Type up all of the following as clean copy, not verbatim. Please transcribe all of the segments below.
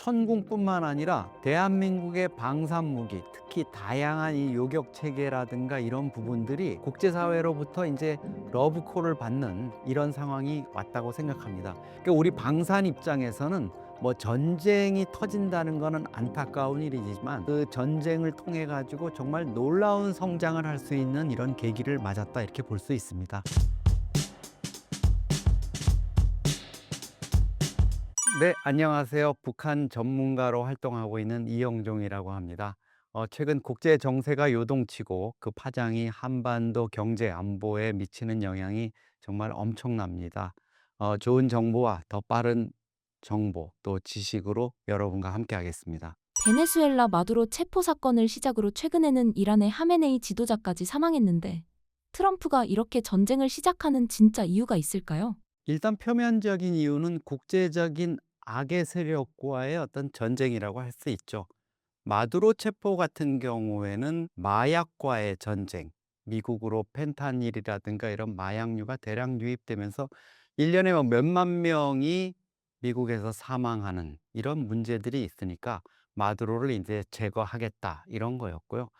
천군뿐만 아니라 대한민국의 방산무기, 특히 다양한 이 요격 체계라든가 이런 부분들이 국제사회로부터 이제 러브콜을 받는 이런 상황이 왔다고 생각합니다. 그러니까 우리 방산 입장에서는 뭐 전쟁이 터진다는 거는 안타까운 일이지만 그 전쟁을 통해 가지고 정말 놀라운 성장을 할 수 있는 이런 계기를 맞았다, 이렇게 볼 수 있습니다. 네, 안녕하세요. 북한 전문가로 활동하고 있는 이영종이라고 합니다. 최근 국제 정세가 요동치고 그 파장이 한반도 경제 안보에 미치는 영향이 정말 엄청납니다. 좋은 정보와 더 빠른 정보 또 지식으로 여러분과 함께 하겠습니다. 베네수엘라 마두로 체포 사건을 시작으로 최근에는 이란의 하메네이 지도자까지 사망했는데 트럼프가 이렇게 전쟁을 시작하는 진짜 이유가 있을까요? 일단 표면적인 이유는 국제적인 악의 세력과의 어떤 전쟁이라고 할 수 있죠. 마두로 체포 같은 경우에는 마약과의 전쟁, 미국으로 펜타닐이라든가 이런 마약류가 대량 유입되면서 1년에 뭐 몇만 명이 미국에서 사망하는 이런 문제들이 있으니까 마두로를 이제 제거하겠다, 이런 거였고요.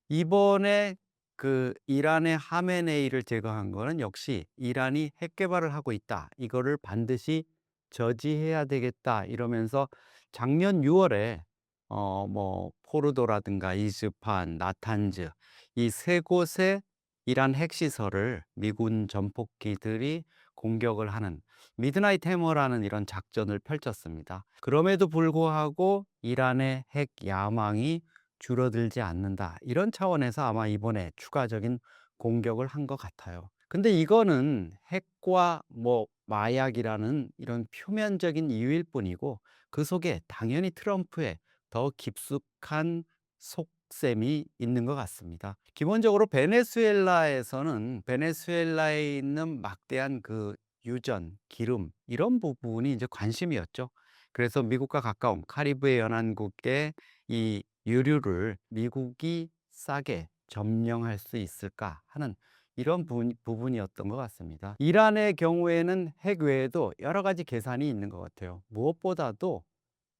이번에 그 이란의 하메네이를 제거한 거는 역시 이란이 핵 개발을 하고 있다, 이거를 반드시 저지해야 되겠다 이러면서 작년 6월에 뭐 포르도라든가 이스파한, 나탄즈 이 세 곳의 이란 핵시설을 미군 전폭기들이 공격을 하는 미드나잇 해머라는 이런 작전을 펼쳤습니다. 그럼에도 불구하고 이란의 핵 야망이 줄어들지 않는다, 이런 차원에서 아마 이번에 추가적인 공격을 한 것 같아요. 근데 이거는 핵과 뭐 마약이라는 이런 표면적인 이유일 뿐이고 그 속에 당연히 트럼프의 더 깊숙한 속셈이 있는 것 같습니다. 기본적으로 베네수엘라에서는 베네수엘라에 있는 막대한 그 유전, 기름 이런 부분이 이제 관심이었죠. 그래서 미국과 가까운 카리브해 연안국의 이 유류를 미국이 싸게 점령할 수 있을까 하는 이런 부분이었던 것 같습니다. 이란의 경우에는 핵 외에도 여러 가지 계산이 있는 것 같아요. 무엇보다도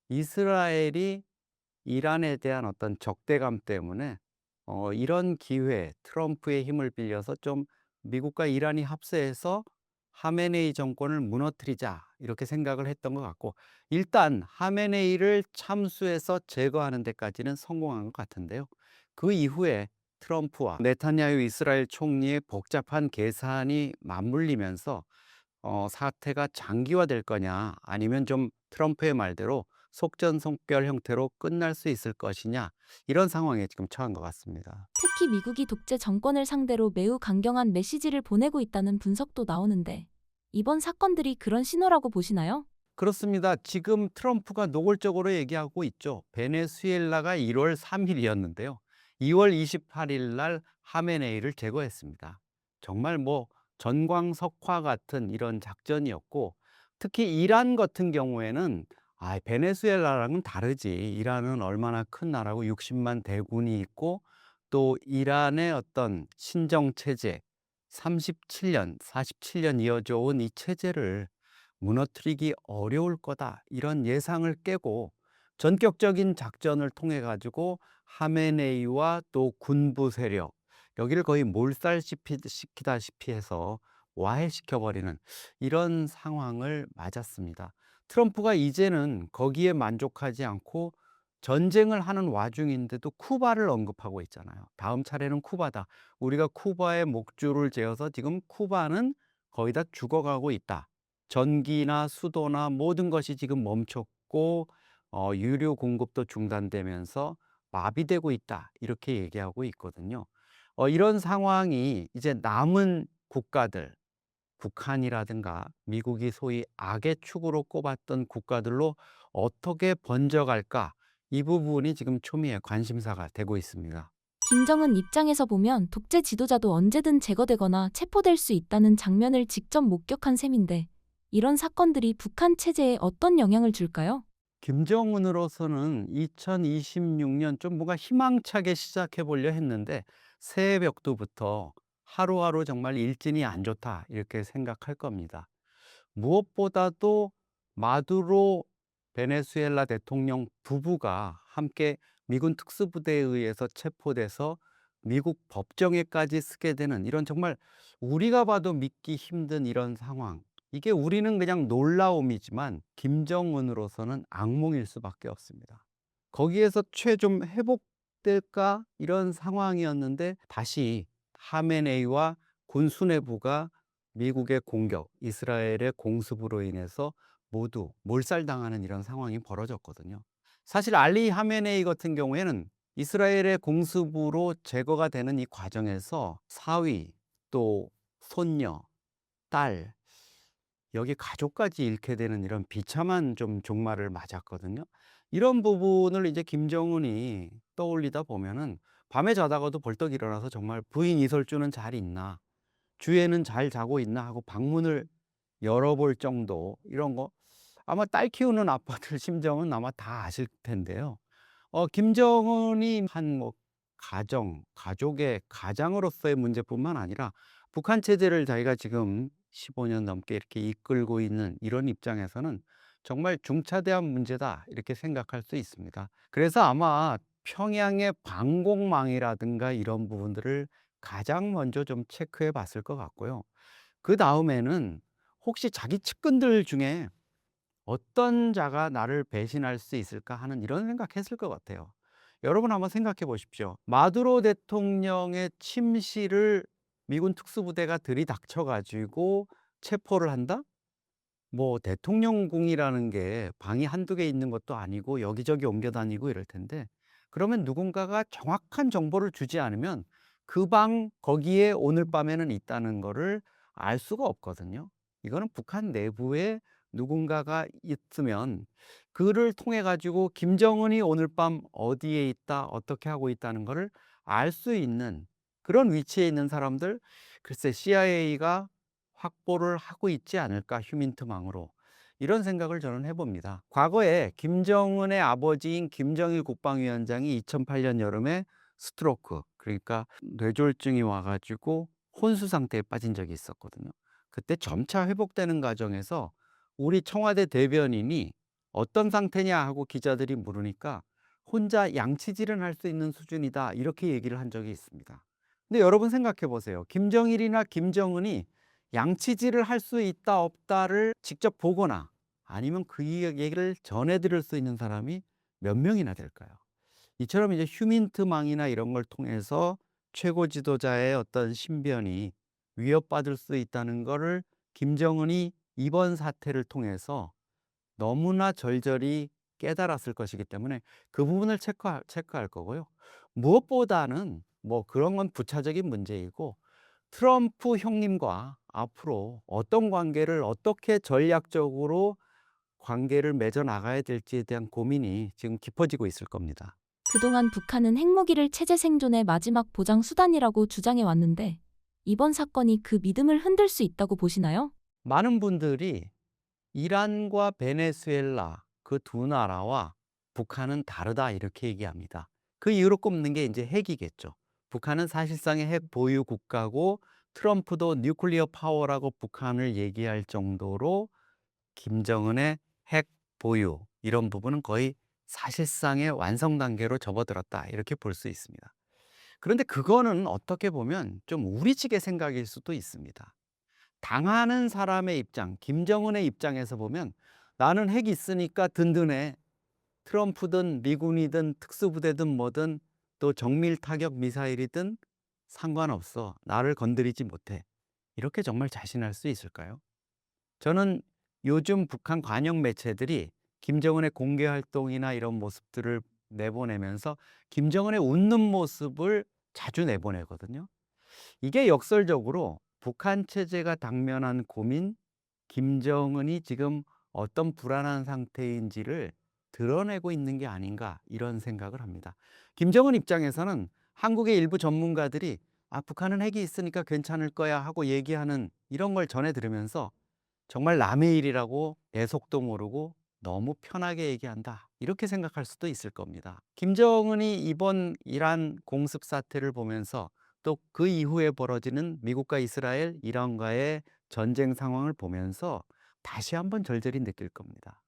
이스라엘이 이란에 대한 어떤 적대감 때문에 이런 기회, 트럼프의 힘을 빌려서 좀 미국과 이란이 합세해서 하메네이 정권을 무너뜨리자, 이렇게 생각을 했던 것 같고, 일단 하메네이를 참수해서 제거하는 데까지는 성공한 것 같은데요. 그 이후에 트럼프와 네타냐후 이스라엘 총리의 복잡한 계산이 맞물리면서 사태가 장기화될 거냐, 아니면 좀 트럼프의 말대로 속전속결 형태로 끝날 수 있을 것이냐, 이런 상황에 지금 처한 것 같습니다. 특히 미국이 독재 정권을 상대로 매우 강경한 메시지를 보내고 있다는 분석도 나오는데 이번 사건들이 그런 신호라고 보시나요? 그렇습니다. 지금 트럼프가 노골적으로 얘기하고 있죠. 베네수엘라가 1월 3일이었는데요. 2월 28일 날 하메네이를 제거했습니다. 정말 뭐 전광석화 같은 이런 작전이었고, 특히 이란 같은 경우에는 베네수엘라랑은 다르지. 이란은 얼마나 큰 나라고 60만 대군이 있고, 또 이란의 어떤 신정 체제 37년, 47년 이어져 온 이 체제를 무너뜨리기 어려울 거다, 이런 예상을 깨고 전격적인 작전을 통해 가지고 하메네이와 또 군부 세력 여기를 거의 몰살시키다시피 해서 와해시켜 버리는 이런 상황을 맞았습니다. 트럼프가 이제는 거기에 만족하지 않고 전쟁을 하는 와중인데도 쿠바를 언급하고 있잖아요. 다음 차례는 쿠바다. 우리가 쿠바에 목줄을 재어서 지금 쿠바는 거의 다 죽어가고 있다. 전기나 수도나 모든 것이 지금 멈췄고 유료 공급도 중단되면서 마비되고 있다, 이렇게 얘기하고 있거든요. 이런 상황이 이제 남은 국가들, 북한이라든가 미국이 소위 악의 축으로 꼽았던 국가들로 어떻게 번져갈까, 이 부분이 지금 초미의 관심사가 되고 있습니다. 김정은 입장에서 보면 독재 지도자도 언제든 제거되거나 체포될 수 있다는 장면을 직접 목격한 셈인데 이런 사건들이 북한 체제에 어떤 영향을 줄까요? 김정은으로서는 2026년 좀 뭔가 희망차게 시작해 보려 했는데 새벽부터 하루하루 정말 일진이 안 좋다, 이렇게 생각할 겁니다. 무엇보다도 마두로 베네수엘라 대통령 부부가 함께 미군 특수부대에 의해서 체포돼서 미국 법정에까지 쓰게 되는 이런 정말 우리가 봐도 믿기 힘든 이런 상황. 이게 우리는 그냥 놀라움이지만 김정은으로서는 악몽일 수밖에 없습니다. 거기에서 최좀 회복될까 이런 상황이었는데 다시 하메네이와 군 수뇌부가 미국의 공격, 이스라엘의 공습으로 인해서 모두 몰살당하는 이런 상황이 벌어졌거든요. 사실 알리 하메네이 같은 경우에는 이스라엘의 공습으로 제거가 되는 이 과정에서 사위, 또 손녀, 딸, 여기 가족까지 잃게 되는 이런 비참한 좀 종말을 맞았거든요. 이런 부분을 이제 김정은이 떠올리다 보면은 밤에 자다가도 벌떡 일어나서 정말 부인 이설주는 잘 있나, 주애는 잘 자고 있나 하고 방문을 열어볼 정도 이런 거 아마 딸 키우는 아빠들 심정은 아마 다 아실 텐데요. 김정은이 한 뭐 가족의 가장으로서의 문제뿐만 아니라 북한 체제를 자기가 지금 15년 넘게 이렇게 이끌고 있는 이런 입장에서는 정말 중차대한 문제다 이렇게 생각할 수 있습니다. 그래서 아마 평양의 방공망이라든가 이런 부분들을 가장 먼저 좀 체크해 봤을 것 같고요. 그다음에는 혹시 자기 측근들 중에 '어떤 자가 나를 배신할 수 있을까?' 하는 이런 생각했을 것 같아요. 여러분 한번 생각해 보십시오. 마두로 대통령의 침실을 미군 특수부대가 들이닥쳐 가지고 체포를 한다? 뭐 대통령궁이라는 게 방이 한두 개 있는 것도 아니고 여기저기 옮겨 다니고 이럴 텐데 그러면 누군가가 정확한 정보를 주지 않으면 그 방 거기에 오늘 밤에는 있다는 거를 알 수가 없거든요. 이거는 북한 내부에 누군가가 있으면 그를 통해 가지고 김정은이 오늘 밤 어디에 있다, 어떻게 하고 있다는 거를 알 수 있는 그런 위치에 있는 사람들 글쎄 CIA가 확보를 하고 있지 않을까 휴민트망으로 이런 생각을 저는 해봅니다. 과거에 김정은의 아버지인 김정일 국방위원장이 2008년 여름에 스트로크 그러니까 뇌졸중이 와가지고 혼수 상태에 빠진 적이 있었거든요. 그때 점차 회복되는 과정에서 우리 청와대 대변인이 어떤 상태냐 하고 기자들이 물으니까 혼자 양치질은 할 수 있는 수준이다 이렇게 얘기를 한 적이 있습니다. 근데 여러분 생각해 보세요. 김정일이나 김정은이 양치질을 할 수 있다 없다를 직접 보거나 아니면 그 얘기를 전해 들을 수 있는 사람이 몇 명이나 될까요? 이처럼 이제 휴민트망이나 이런 걸 통해서 최고 지도자의 어떤 신변이 위협받을 수 있다는 거를 김정은이 이번 사태를 통해서 너무나 절절히 깨달았을 것이기 때문에 그 부분을 체크할 거고요. 무엇보다는 뭐 그런 건 부차적인 문제이고 트럼프 형님과 앞으로 어떤 관계를 어떻게 전략적으로 관계를 맺어 나가야 될지에 대한 고민이 지금 깊어지고 있을 겁니다. 그동안 북한은 핵무기를 체제 생존의 마지막 보장 수단이라고 주장해 왔는데 이번 사건이 그 믿음을 흔들 수 있다고 보시나요? 많은 분들이 이란과 베네수엘라 그 두 나라와 북한은 다르다 이렇게 얘기합니다. 그 이유로 꼽는 게 이제 핵이겠죠. 북한은 사실상의 핵 보유 국가고 트럼프도 뉴클리어 파워라고 북한을 얘기할 정도로 김정은의 핵 보유 이런 부분은 거의 사실상의 완성 단계로 접어들었다 이렇게 볼 수 있습니다. 그런데 그거는 어떻게 보면 좀 우리식의 생각일 수도 있습니다. 당하는 사람의 입장, 김정은의 입장에서 보면 나는 핵 있으니까 든든해. 트럼프든 미군이든 특수부대든 뭐든 또 정밀 타격 미사일이든 상관없어. 나를 건드리지 못해. 이렇게 정말 자신할 수 있을까요? 저는 요즘 북한 관영 매체들이 김정은의 공개 활동이나 이런 모습들을 내보내면서 김정은의 웃는 모습을 자주 내보내거든요. 이게 역설적으로 북한 체제가 당면한 고민, 김정은이 지금 어떤 불안한 상태인지를 드러내고 있는 게 아닌가 이런 생각을 합니다. 김정은 입장에서는 한국의 일부 전문가들이 북한은 핵이 있으니까 괜찮을 거야 하고 얘기하는 이런 걸 전해 들으면서 정말 남의 일이라고 애속도 모르고 너무 편하게 얘기한다. 이렇게 생각할 수도 있을 겁니다. 김정은이 이번 이란 공습 사태를 보면서 또 그 이후에 벌어지는 미국과 이스라엘, 이란과의 전쟁 상황을 보면서 다시 한번 절절히 느낄 겁니다.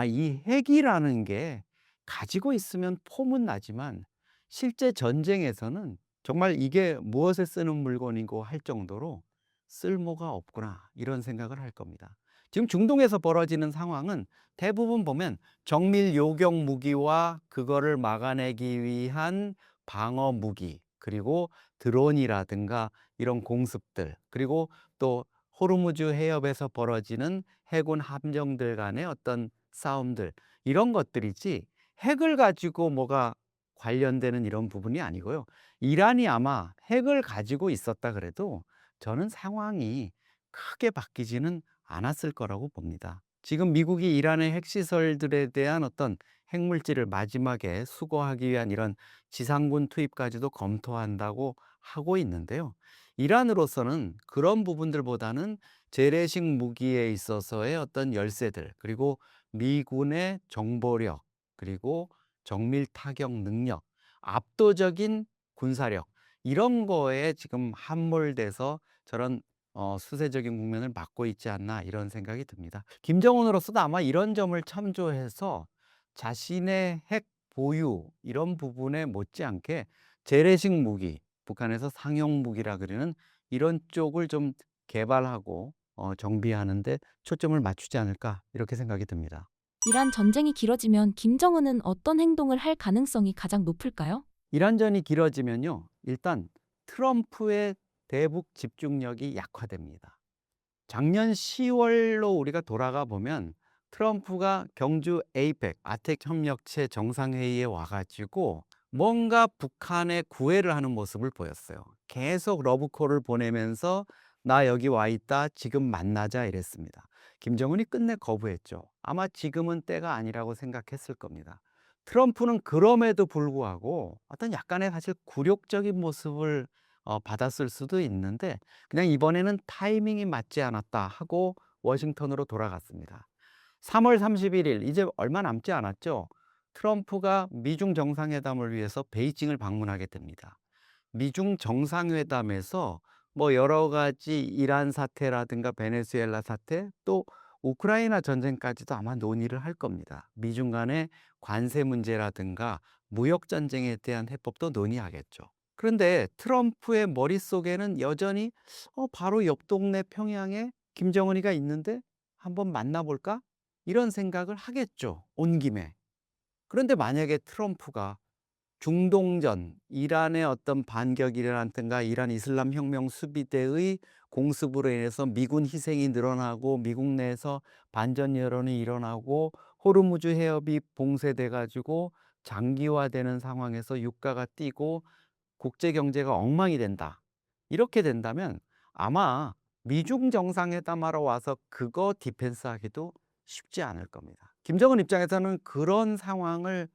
이 핵이라는 게 가지고 있으면 폼은 나지만 실제 전쟁에서는 정말 이게 무엇에 쓰는 물건이고 할 정도로 쓸모가 없구나 이런 생각을 할 겁니다. 지금 중동에서 벌어지는 상황은 대부분 보면 정밀 요격 무기와 그거를 막아내기 위한 방어 무기, 그리고 드론이라든가 이런 공습들, 그리고 또 호르무즈 해협에서 벌어지는 해군 함정들 간의 어떤 싸움들, 이런 것들이지 핵을 가지고 뭐가 관련되는 이런 부분이 아니고요. 이란이 아마 핵을 가지고 있었다 그래도 저는 상황이 크게 바뀌지는 않았을 거라고 봅니다. 지금 미국이 이란의 핵시설들에 대한 어떤 핵물질을 마지막에 수거하기 위한 이런 지상군 투입까지도 검토한다고 하고 있는데요. 이란으로서는 그런 부분들보다는 재래식 무기에 있어서의 어떤 열세들, 그리고 미군의 정보력, 그리고 정밀 타격 능력, 압도적인 군사력, 이런 거에 지금 함몰돼서 저런 수세적인 국면을 맞고 있지 않나 이런 생각이 듭니다. 김정은으로서도 아마 이런 점을 참조해서 자신의 핵 보유 이런 부분에 못지않게 재래식 무기, 북한에서 상용 무기라 그러는 이런 쪽을 좀 개발하고 정비하는 데 초점을 맞추지 않을까 이렇게 생각이 듭니다. 이란 전쟁이 길어지면 김정은은 어떤 행동을 할 가능성이 가장 높을까요? 이란전이 길어지면요. 일단 트럼프의 대북 집중력이 약화됩니다. 작년 10월로 우리가 돌아가 보면 트럼프가 경주 에이펙 아텍 협력체 정상회의에 와가지고 뭔가 북한에 구애를 하는 모습을 보였어요. 계속 러브콜을 보내면서 나 여기 와 있다, 지금 만나자 이랬습니다. 김정은이 끝내 거부했죠. 아마 지금은 때가 아니라고 생각했을 겁니다. 트럼프는 그럼에도 불구하고 어떤 약간의 사실 굴욕적인 모습을 받았을 수도 있는데 그냥 이번에는 타이밍이 맞지 않았다 하고 워싱턴으로 돌아갔습니다. 3월 31일, 이제 얼마 남지 않았죠. 트럼프가 미중 정상회담을 위해서 베이징을 방문하게 됩니다. 미중 정상회담에서 뭐 여러 가지 이란 사태라든가 베네수엘라 사태, 또 우크라이나 전쟁까지도 아마 논의를 할 겁니다. 미중 간의 관세 문제라든가 무역 전쟁에 대한 해법도 논의하겠죠. 그런데 트럼프의 머릿속에는 여전히 바로 옆 동네 평양에 김정은이가 있는데 한번 만나볼까? 이런 생각을 하겠죠. 온 김에. 그런데 만약에 트럼프가 중동전, 이란의 어떤 반격이라든가 이란 이슬람 혁명 수비대의 공습으로 인해서 미군 희생이 늘어나고 미국 내에서 반전 여론이 일어나고 호르무즈 해협이 봉쇄돼 가지고 장기화되는 상황에서 유가가 뛰고 국제 경제가 엉망이 된다. 이렇게 된다면 아마 미중 정상회담하러 와서 그거 디펜스하기도 쉽지 않을 겁니다. 김정은 입장에서는 그런 상황을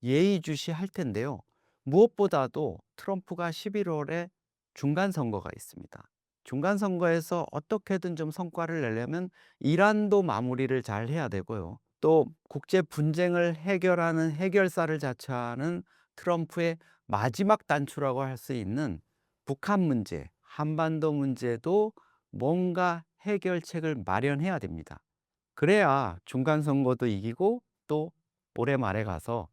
예의주시할 텐데요. 무엇보다도 트럼프가 11월에 중간 선거가 있습니다. 중간 선거에서 어떻게든 좀 성과를 내려면 이란도 마무리를 잘 해야 되고요. 또 국제 분쟁을 해결하는 해결사를 자처하는 트럼프의 마지막 단추라고 할 수 있는 북한 문제, 한반도 문제도 뭔가 해결책을 마련해야 됩니다. 그래야 중간 선거도 이기고 또 올해 말에 가서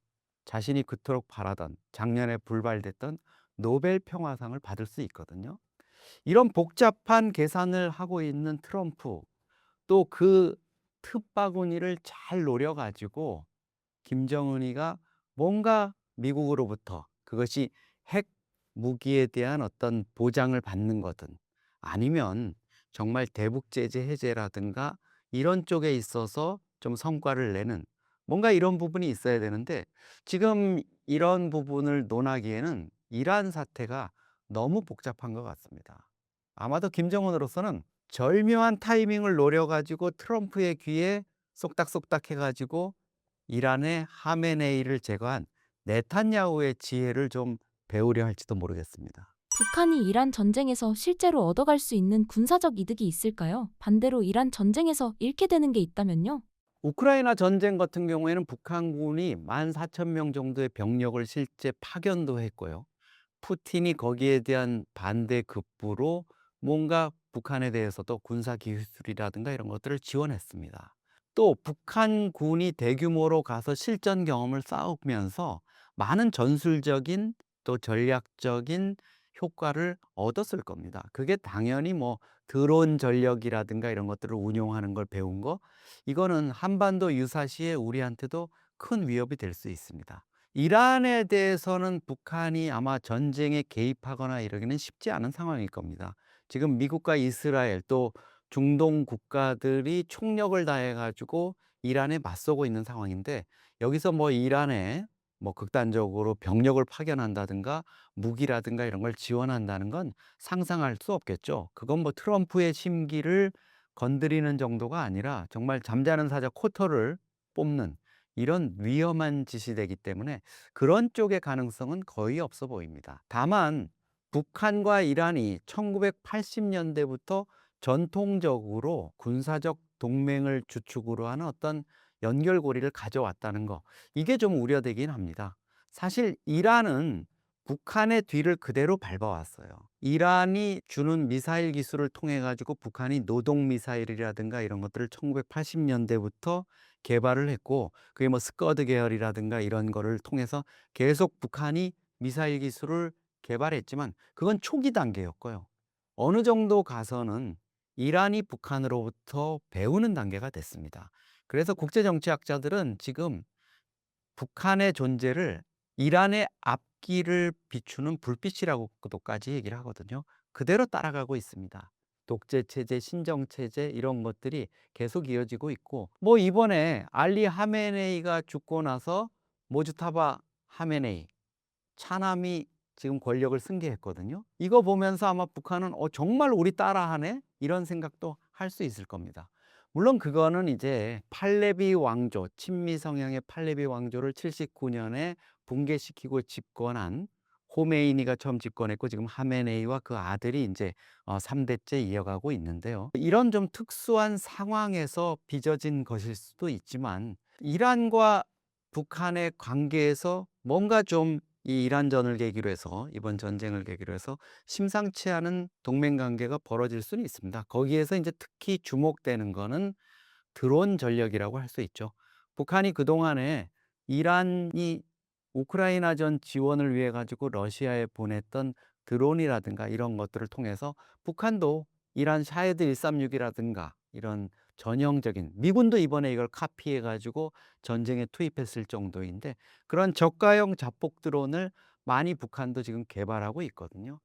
자신이 그토록 바라던 작년에 불발됐던 노벨 평화상을 받을 수 있거든요. 이런 복잡한 계산을 하고 있는 트럼프, 또 그 틈바구니를 잘 노려가지고 김정은이가 뭔가 미국으로부터 그것이 핵 무기에 대한 어떤 보장을 받는 거든 아니면 정말 대북 제재 해제라든가 이런 쪽에 있어서 좀 성과를 내는 뭔가 이런 부분이 있어야 되는데 지금 이런 부분을 논하기에는 이란 사태가 너무 복잡한 것 같습니다. 아마도 김정은으로서는 절묘한 타이밍을 노려가지고 트럼프의 귀에 쏙닥쏙닥 해가지고 이란의 하메네이를 제거한 네탄야후의 지혜를 좀 배우려 할지도 모르겠습니다. 북한이 이란 전쟁에서 실제로 얻어갈 수 있는 군사적 이득이 있을까요? 반대로 이란 전쟁에서 잃게 되는 게 있다면요? 우크라이나 전쟁 같은 경우에는 북한군이 14,000명 정도의 병력을 실제 파견도 했고요. 푸틴이 거기에 대한 반대 급부로 뭔가 북한에 대해서도 군사 기술이라든가 이런 것들을 지원했습니다. 또 북한군이 대규모로 가서 실전 경험을 쌓으면서 많은 전술적인 또 전략적인 효과를 얻었을 겁니다. 그게 당연히 뭐 드론 전력이라든가 이런 것들을 운용하는 걸 배운 거, 이거는 한반도 유사시에 우리한테도 큰 위협이 될 수 있습니다. 이란에 대해서는 북한이 아마 전쟁에 개입하거나 이러기는 쉽지 않은 상황일 겁니다. 지금 미국과 이스라엘 또 중동 국가들이 총력을 다해 가지고 이란에 맞서고 있는 상황인데, 여기서 뭐 이란에 뭐 극단적으로 병력을 파견한다든가 무기라든가 이런 걸 지원한다는 건 상상할 수 없겠죠. 그건 뭐 트럼프의 심기를 건드리는 정도가 아니라 정말 잠자는 사자 코털을 뽑는 이런 위험한 짓이 되기 때문에 그런 쪽의 가능성은 거의 없어 보입니다. 다만 북한과 이란이 1980년대부터 전통적으로 군사적 동맹을 주축으로 하는 어떤 연결고리를 가져왔다는 거, 이게 좀 우려되긴 합니다. 사실 이란은 북한의 뒤를 그대로 밟아왔어요. 이란이 주는 미사일 기술을 통해 가지고 북한이 노동 미사일이라든가 이런 것들을 1980년대부터 개발을 했고, 그게 뭐 스커드 계열이라든가 이런 거를 통해서 계속 북한이 미사일 기술을 개발했지만 그건 초기 단계였고요. 어느 정도 가서는 이란이 북한으로부터 배우는 단계가 됐습니다. 그래서 국제 정치학자들은 지금 북한의 존재를 이란의 앞길을 비추는 불빛이라고까지 얘기를 하거든요. 그대로 따라가고 있습니다. 독재 체제, 신정 체제 이런 것들이 계속 이어지고 있고, 뭐 이번에 알리 하메네이가 죽고 나서 모주타바 하메네이, 차남이 지금 권력을 승계했거든요. 이거 보면서 아마 북한은 '정말 우리 따라하네?' 이런 생각도 할 수 있을 겁니다. 물론 그거는 이제 팔레비 왕조, 친미 성향의 팔레비 왕조를 79 년에 붕괴시키고 집권한 호메이니가 처음 집권했고, 지금 하메네이와 그 아들이 인제 3 대째 이어가고 있는데요. 이런 좀 특수한 상황에서 빚어진 것일 수도 있지만, 이란과 북한의 관계에서 뭔가 좀 이 이란전을 계기로 해서, 이번 전쟁을 계기로 해서 심상치 않은 동맹 관계가 벌어질 수는 있습니다. 거기에서 이제 특히 주목되는 거는 드론 전력이라고 할 수 있죠. 북한이 그동안에 이란이 우크라이나전 지원을 위해 가지고 러시아에 보냈던 드론이라든가 이런 것들을 통해서 북한도 이란 샤헤드 136이라든가 이런 전형적인, 미군도 이번에 이걸 카피해 가지고 전쟁에 투입했을 정도인데, 그런 저가형 자폭 드론을 많이 북한도 지금 개발하고 있거든요.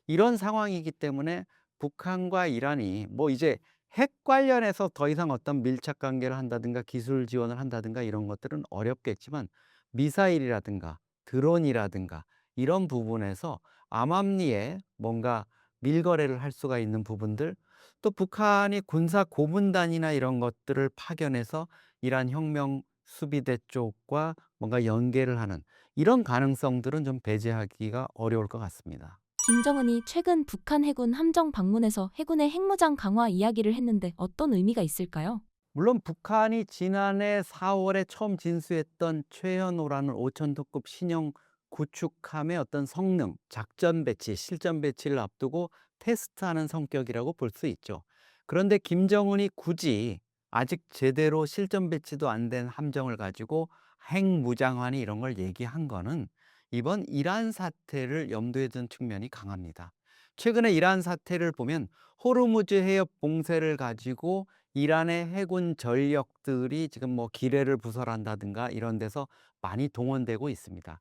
이런 상황이기 때문에 북한과 이란이 뭐 이제 핵 관련해서 더 이상 어떤 밀착 관계를 한다든가 기술 지원을 한다든가 이런 것들은 어렵겠지만, 미사일이라든가 드론이라든가 이런 부분에서 암암리에 뭔가 밀거래를 할 수가 있는 부분들, 또 북한이 군사 고문단이나 이런 것들을 파견해서 이란 혁명 수비대 쪽과 뭔가 연계를 하는 이런 가능성들은 좀 배제하기가 어려울 것 같습니다. 김정은이 최근 북한 해군 함정 방문에서 해군의 핵무장 강화 이야기를 했는데 어떤 의미가 있을까요? 물론 북한이 지난해 4월에 처음 진수했던 최현호라는 5,000톤급 신형 구축함의 어떤 성능, 작전 배치, 실전 배치를 앞두고 테스트하는 성격이라고 볼 수 있죠. 그런데 김정은이 굳이 아직 제대로 실전 배치도 안 된 함정을 가지고 핵무장하니 이런 걸 얘기한 거는 이번 이란 사태를 염두에 둔 측면이 강합니다. 최근에 이란 사태를 보면 호르무즈 해협 봉쇄를 가지고 이란의 해군 전력들이 지금 뭐 기뢰를 부설한다든가 이런 데서 많이 동원되고 있습니다.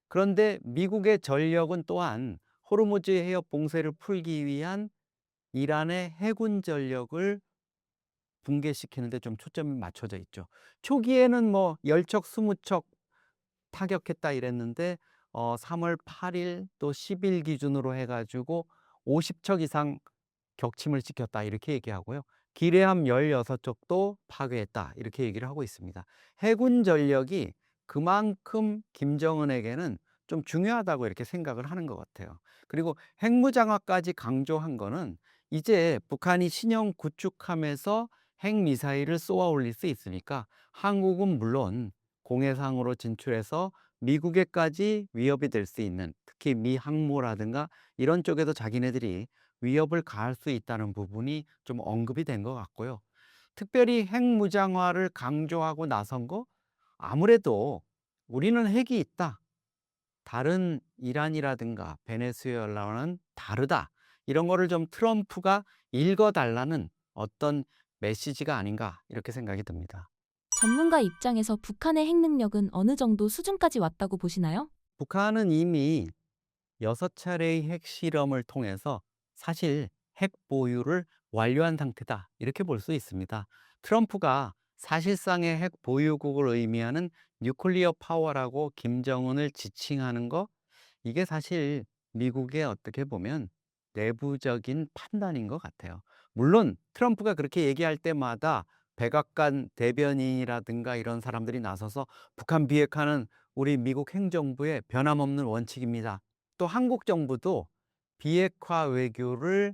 그런데 미국의 전력은 또한 호르무즈 해협 봉쇄를 풀기 위한 이란의 해군 전력을 붕괴시키는 데 좀 초점이 맞춰져 있죠. 초기에는 뭐 10척, 20척 타격했다 이랬는데 3월 8일 또 10일 기준으로 해 가지고 50척 이상 격침을 시켰다 이렇게 얘기하고요. 기뢰함 16척도 파괴했다 이렇게 얘기를 하고 있습니다. 해군 전력이 그만큼 김정은에게는 좀 중요하다고 이렇게 생각을 하는 것 같아요. 그리고 핵무장화까지 강조한 거는 이제 북한이 신형 구축함에서 핵미사일을 쏘아 올릴 수 있으니까 한국은 물론 공해상으로 진출해서 미국에까지 위협이 될 수 있는, 특히 미 항모라든가 이런 쪽에도 자기네들이 위협을 가할 수 있다는 부분이 좀 언급이 된 것 같고요. 특별히 핵무장화를 강조하고 나선 거 아무래도 "우리는 핵이 있다. 다른 이란이라든가 베네수엘라와는 다르다." 이런 거를 좀 트럼프가 읽어 달라는 어떤 메시지가 아닌가 이렇게 생각이 듭니다. 전문가 입장에서 북한의 핵 능력은 어느 정도 수준까지 왔다고 보시나요? 북한은 이미 6차례의 핵실험을 통해서 사실 핵 보유를 완료한 상태다. 이렇게 볼 수 있습니다. 트럼프가 사실상의 핵 보유국을 의미하는 뉴클리어 파워라고 김정은을 지칭하는 거, 이게 사실 미국의 어떻게 보면 내부적인 판단인 것 같아요. 물론 트럼프가 그렇게 얘기할 때마다 백악관 대변인이라든가 이런 사람들이 나서서 북한 비핵화는 우리 미국 행정부의 변함없는 원칙입니다. 또 한국 정부도 비핵화 외교를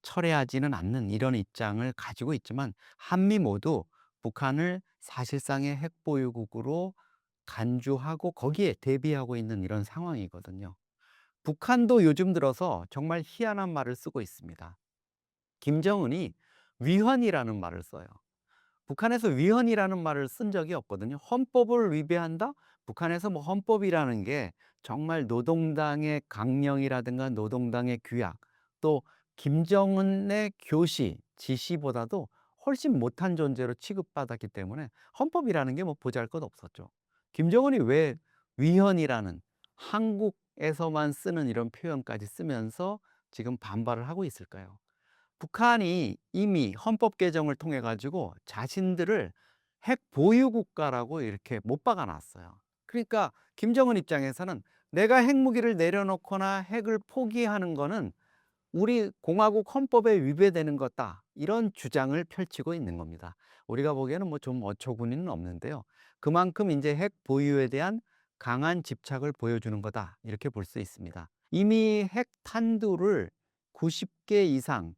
철회하지는 않는 이런 입장을 가지고 있지만, 한미 모두 북한을 사실상의 핵보유국으로 간주하고 거기에 대비하고 있는 이런 상황이거든요. 북한도 요즘 들어서 정말 희한한 말을 쓰고 있습니다. 김정은이 위헌이라는 말을 써요. 북한에서 위헌이라는 말을 쓴 적이 없거든요. 헌법을 위배한다? 북한에서 뭐 헌법이라는 게 정말 노동당의 강령이라든가 노동당의 규약, 또 김정은의 교시, 지시보다도 훨씬 못한 존재로 취급받았기 때문에 헌법이라는 게 뭐 보잘것없었죠. 김정은이 왜 위헌이라는 한국에서만 쓰는 이런 표현까지 쓰면서 지금 반발을 하고 있을까요? 북한이 이미 헌법 개정을 통해 가지고 자신들을 핵 보유 국가라고 이렇게 못 박아 놨어요. 그러니까 김정은 입장에서는 내가 핵무기를 내려놓거나 핵을 포기하는 거는 우리 공화국 헌법에 위배되는 거다. 이런 주장을 펼치고 있는 겁니다. 우리가 보기에는 뭐 좀 어처구니는 없는데요. 그만큼 이제 핵 보유에 대한 강한 집착을 보여주는 거다. 이렇게 볼 수 있습니다. 이미 핵 탄두를 90개 이상,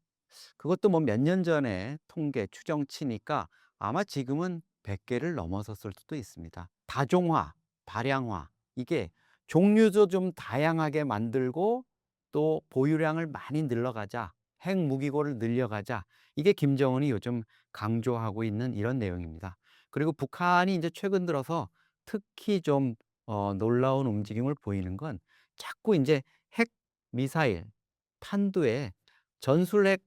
그것도 뭐 몇 년 전에 통계 추정치니까 아마 지금은 100개를 넘어섰을 수도 있습니다. 다종화, 발양화, 이게 종류도 좀 다양하게 만들고 또 보유량을 많이 늘려가자, 핵무기고를 늘려가자, 이게 김정은이 요즘 강조하고 있는 이런 내용입니다. 그리고 북한이 이제 최근 들어서 특히 좀 놀라운 움직임을 보이는 건 자꾸 이제 핵 미사일 탄두에 전술핵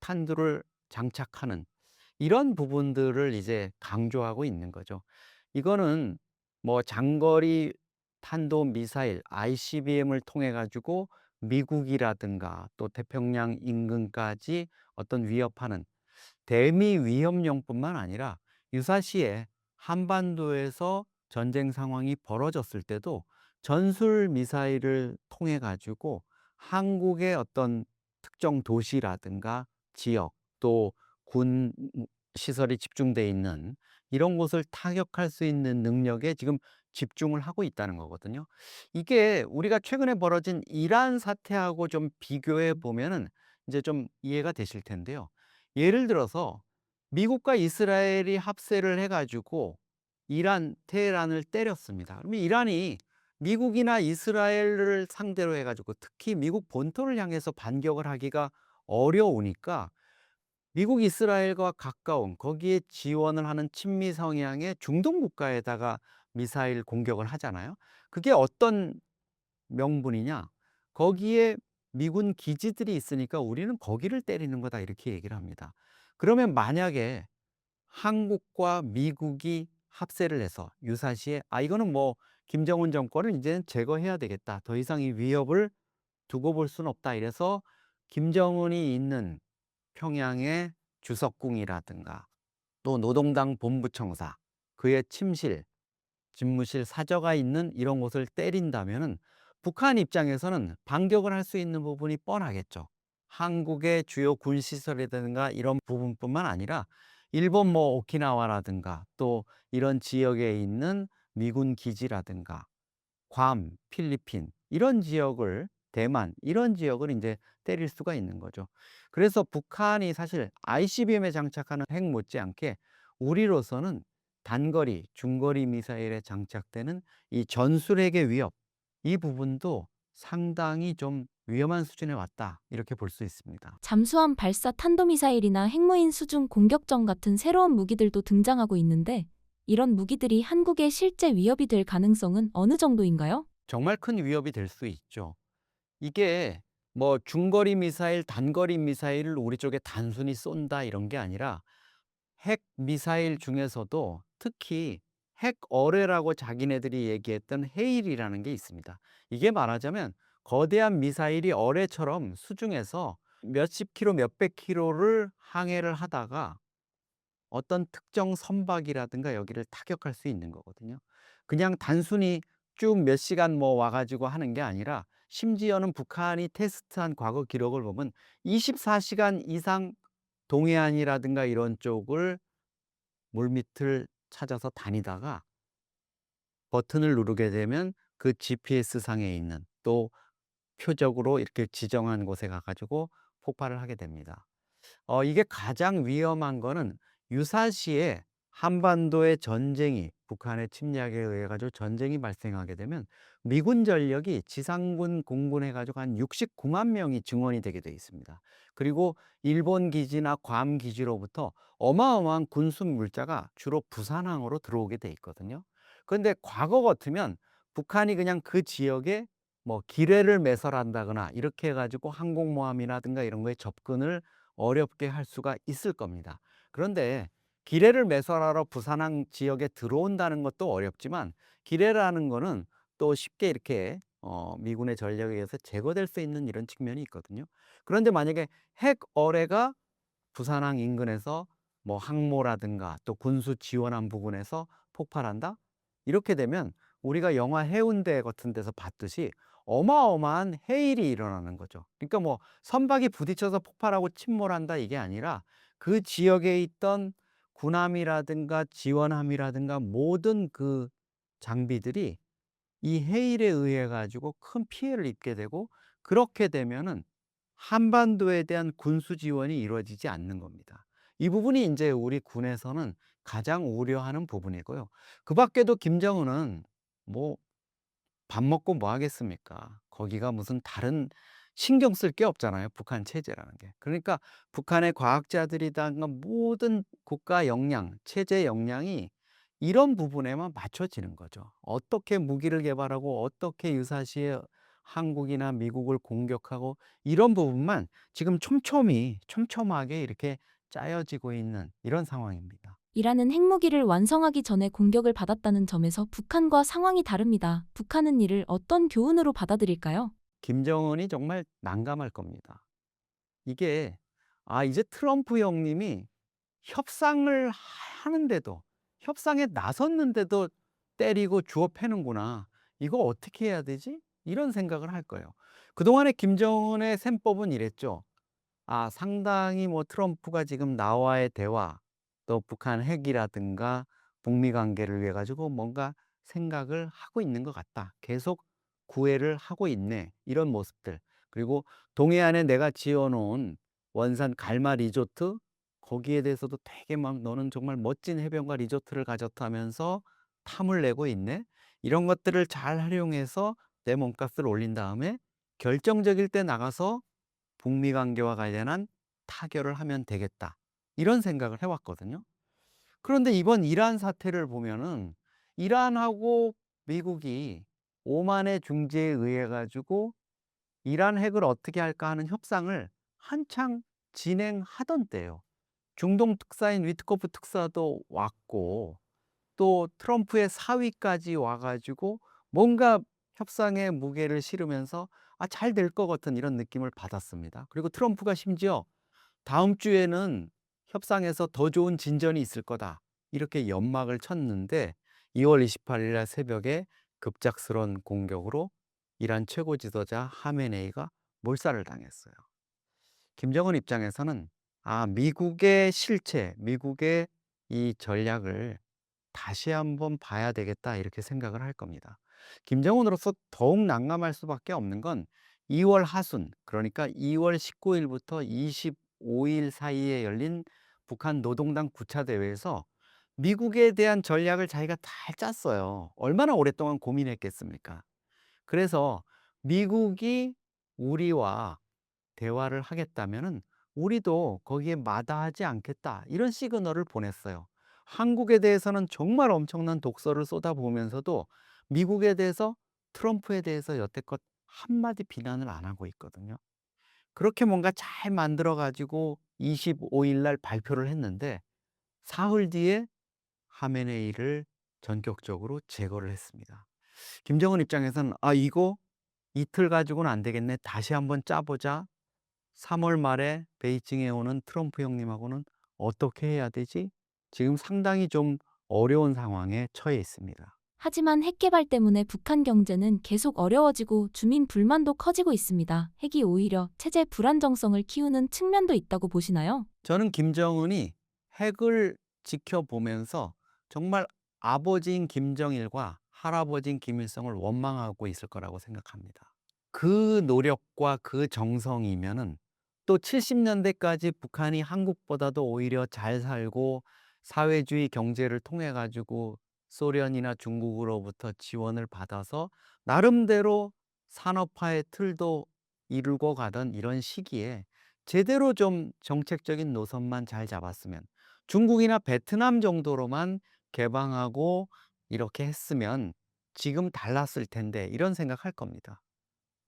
탄두를 장착하는 이런 부분들을 이제 강조하고 있는 거죠. 이거는 뭐 장거리 탄도 미사일 ICBM을 통해 가지고 미국이라든가 또 태평양 인근까지 어떤 위협하는 대미 위협용뿐만 아니라 유사시에 한반도에서 전쟁 상황이 벌어졌을 때도 전술 미사일을 통해 가지고 한국의 어떤 특정 도시라든가 지역, 또 군 시설이 집중돼 있는 이런 곳을 타격할 수 있는 능력에 지금 집중을 하고 있다는 거거든요. 이게 우리가 최근에 벌어진 이란 사태하고 좀 비교해 보면은 이제 좀 이해가 되실 텐데요. 예를 들어서 미국과 이스라엘이 합세를 해 가지고 이란 테헤란을 때렸습니다. 그러면 이란이 미국이나 이스라엘을 상대로 해 가지고 특히 미국 본토를 향해서 반격을 하기가 어려우니까 미국 이스라엘과 가까운 거기에 지원을 하는 친미 성향의 중동 국가에다가 미사일 공격을 하잖아요. 그게 어떤 명분이냐? 거기에 미군 기지들이 있으니까 "우리는 거기를 때리는 거다." 이렇게 얘기를 합니다. 그러면 만약에 한국과 미국이 합세를 해서 유사시에 '아 이거는 뭐 김정은 정권을 이제는 제거해야 되겠다. 더 이상 이 위협을 두고 볼 수는 없다.' 이래서 김정은이 있는 평양의 주석궁이라든가 또 노동당 본부청사, 그의 침실, 집무실, 사저가 있는 이런 곳을 때린다면은 북한 입장에서는 반격을 할 수 있는 부분이 뻔하겠죠. 한국의 주요 군시설이라든가 이런 부분뿐만 아니라 일본 뭐 오키나와라든가 또 이런 지역에 있는 미군 기지라든가 괌, 필리핀 이런 지역을, 대만 이런 지역을 인제 때릴 수가 있는 거죠. 그래서 북한이 사실 ICBM에 장착하는 핵 못지않게 우리로서는 단거리, 중거리 미사일에 장착되는 이 전술핵의 위협, 이 부분도 상당히 좀 위험한 수준에 왔다. 이렇게 볼 수 있습니다. 잠수함 발사 탄도미사일이나 핵무인 수중 공격정 같은 새로운 무기들도 등장하고 있는데 이런 무기들이 한국에 실제 위협이 될 가능성은 어느 정도인가요? 정말 큰 위협이 될 수 있죠. 이게 뭐 중거리 미사일, 단거리 미사일을 우리 쪽에 단순히 쏜다 이런 게 아니라 핵 미사일 중에서도 특히 핵 어뢰라고 자기네들이 얘기했던 헤일이라는 게 있습니다. 이게 말하자면 거대한 미사일이 어뢰처럼 수중에서 몇십 킬로, 몇백 킬로를 항해를 하다가 어떤 특정 선박이라든가 여기를 타격할 수 있는 거거든요. 그냥 단순히 쭉 몇 시간 뭐 와 가지고 하는 게 아니라 심지어는 북한이 테스트한 과거 기록을 보면 24시간 이상 동해안이라든가 이런 쪽을 물밑을 찾아서 다니다가 버튼을 누르게 되면 그 GPS 상에 있는 또 표적으로 이렇게 지정한 곳에 가 가지고 폭발을 하게 됩니다. 이게 가장 위험한 거는 유사시에 한반도의 전쟁이 북한의 침략에 의해 가지고 전쟁이 발생하게 되면 미군 전력이 지상군 공군해 가지고 한 69만 명이 증원이 되게 돼 있습니다. 그리고 일본 기지나 괌 기지로부터 어마어마한 군수 물자가 주로 부산항으로 들어오게 돼 있거든요. 그런데 과거 같으면 북한이 그냥 그 지역에 뭐 기뢰를 매설한다거나 이렇게 해 가지고 항공모함이라든가 이런 거에 접근을 어렵게 할 수가 있을 겁니다. 그런데 기뢰를 매설하러 부산항 지역에 들어온다는 것도 어렵지만 기뢰라는 거는 또 쉽게 이렇게 미군의 전력에 의해서 제거될 수 있는 이런 측면이 있거든요. 그런데 만약에 핵 어뢰가 부산항 인근에서 뭐 항모라든가 또 군수 지원함 부근에서 폭발한다? 이렇게 되면 우리가 영화 해운대 같은 데서 봤듯이 어마어마한 해일이 일어나는 거죠. 그러니까 뭐 선박이 부딪혀서 폭발하고 침몰한다 이게 아니라 그 지역에 있던 군함이라든가 지원함이라든가 모든 그 장비들이 이 해일에 의해 가지고 큰 피해를 입게 되고 그렇게 되면은 한반도에 대한 군수 지원이 이루어지지 않는 겁니다. 이 부분이 인제 우리 군에서는 가장 우려하는 부분이고요. 그 밖에도 김정은은 뭐 밥 먹고 뭐 하겠습니까? 거기가 무슨 다른 신경 쓸 게 없잖아요, 북한 체제라는 게. 그러니까 북한의 과학자들이든가 모든 국가 역량, 체제 역량이 이런 부분에만 맞춰지는 거죠. 어떻게 무기를 개발하고 어떻게 유사시에 한국이나 미국을 공격하고 이런 부분만 지금 촘촘하게 이렇게 짜여지고 있는 이런 상황입니다. 이라는 핵무기를 완성하기 전에 공격을 받았다는 점에서 북한과 상황이 다릅니다. 북한은 이를 어떤 교훈으로 받아들일까요? 김정은이 정말 난감할 겁니다. 이게 이제 트럼프 형님이 협상을 하는데도 협상에 나섰는데도 때리고 주워 패는구나. 이거 어떻게 해야 되지? 이런 생각을 할 거예요. 그동안에 김정은의 셈법은 이랬죠. 상당히 뭐 트럼프가 지금 나와의 대화, 또 북한 핵이라든가 북미 관계를 위해 가지고 뭔가 생각을 하고 있는 것 같다. 계속 구애를 하고 있네. 이런 모습들. 그리고 동해안에 내가 지어 놓은 원산 갈마 리조트 거기에 대해서도 되게 막 너는 정말 멋진 해변과 리조트를 가졌다면서 탐을 내고 있네. 이런 것들을 잘 활용해서 내 몸값을 올린 다음에 결정적일 때 나가서 북미 관계와 관련한 타결을 하면 되겠다. 이런 생각을 해 왔거든요. 그런데 이번 이란 사태를 보면은 이란하고 미국이 오만의 중재에 의해 가지고 이란 핵을 어떻게 할까 하는 협상을 한창 진행하던 때예요. 중동 특사인 위트코프 특사도 왔고 또 트럼프의 사위까지 와 가지고 뭔가 협상에 무게를 실으면서 잘 될 것 같은 이런 느낌을 받았습니다. 그리고 트럼프가 심지어 "다음 주에는 협상에서 더 좋은 진전이 있을 거다." 이렇게 연막을 쳤는데 2월 28일 날 새벽에 급작스러운 공격으로 이란 최고 지도자 하메네이가 몰살을 당했어요. 김정은 입장에서는 미국의 실체, 미국의 이 전략을 다시 한번 봐야 되겠다 이렇게 생각을 할 겁니다. 김정은으로서 더욱 난감할 수밖에 없는 건 2월 하순 그러니까 2월 19일부터 25일 사이에 열린 북한 노동당 9차 대회에서 미국에 대한 전략을 자기가 잘 짰어요. 얼마나 오랫동안 고민했겠습니까? 그래서 미국이 우리와 대화를 하겠다면은 우리도 거기에 마다하지 않겠다. 이런 시그널을 보냈어요. 한국에 대해서는 정말 엄청난 독서를 쏟아부으면서도 미국에 대해서 트럼프에 대해서 여태껏 한마디 비난을 안 하고 있거든요. 그렇게 뭔가 잘 만들어 가지고 25일 날 발표를 했는데 사흘 뒤에 하메네이를 전격적으로 제거를 했습니다. 김정은 입장에서는 '아 이거 이틀 가지고는 안 되겠네. 다시 한번 짜 보자.' 3월 말에 베이징에 오는 트럼프 형님하고는 어떻게 해야 되지? 지금 상당히 좀 어려운 상황에 처해 있습니다. 하지만 핵 개발 때문에 북한 경제는 계속 어려워지고 주민 불만도 커지고 있습니다. 핵이 오히려 체제 불안정성을 키우는 측면도 있다고 보시나요? 저는 김정은이 핵을 지켜보면서 정말 아버지인 김정일과 할아버지인 김일성을 원망하고 있을 거라고 생각합니다. 그 노력과 그 정성이면은 또 70년대까지 북한이 한국보다도 오히려 잘 살고 사회주의 경제를 통해 가지고 소련이나 중국으로부터 지원을 받아서 나름대로 산업화의 틀도 이루고 가던 이런 시기에 제대로 좀 정책적인 노선만 잘 잡았으면, 중국이나 베트남 정도로만 개방하고 이렇게 했으면 지금 달랐을 텐데, 이런 생각할 겁니다.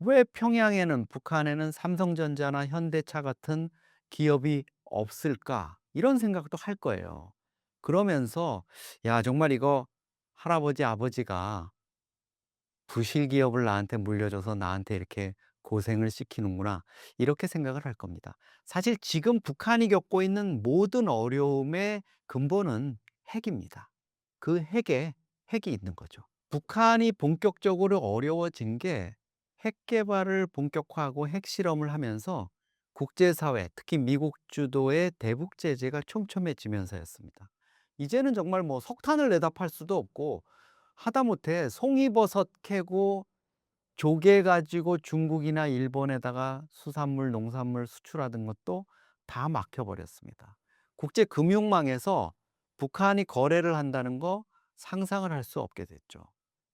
왜 평양에는, 북한에는 삼성전자나 현대차 같은 기업이 없을까? 이런 생각도 할 거예요. 그러면서 '야 정말 이거 할아버지 아버지가 부실 기업을 나한테 물려줘서 나한테 이렇게 고생을 시키는구나.' 이렇게 생각을 할 겁니다. 사실 지금 북한이 겪고 있는 모든 어려움의 근본은 핵입니다. 그 핵이 있는 거죠. 북한이 본격적으로 어려워진 게 핵 개발을 본격화하고 핵실험을 하면서 국제사회, 특히 미국 주도의 대북 제재가 촘촘해지면서였습니다. 이제는 정말 뭐 석탄을 내다 팔 수도 없고, 하다못해 송이버섯 캐고 조개 가지고 중국이나 일본에다가 수산물, 농산물 수출하던 것도 다 막혀 버렸습니다. 국제 금융망에서 북한이 거래를 한다는 거 상상을 할 수 없게 됐죠.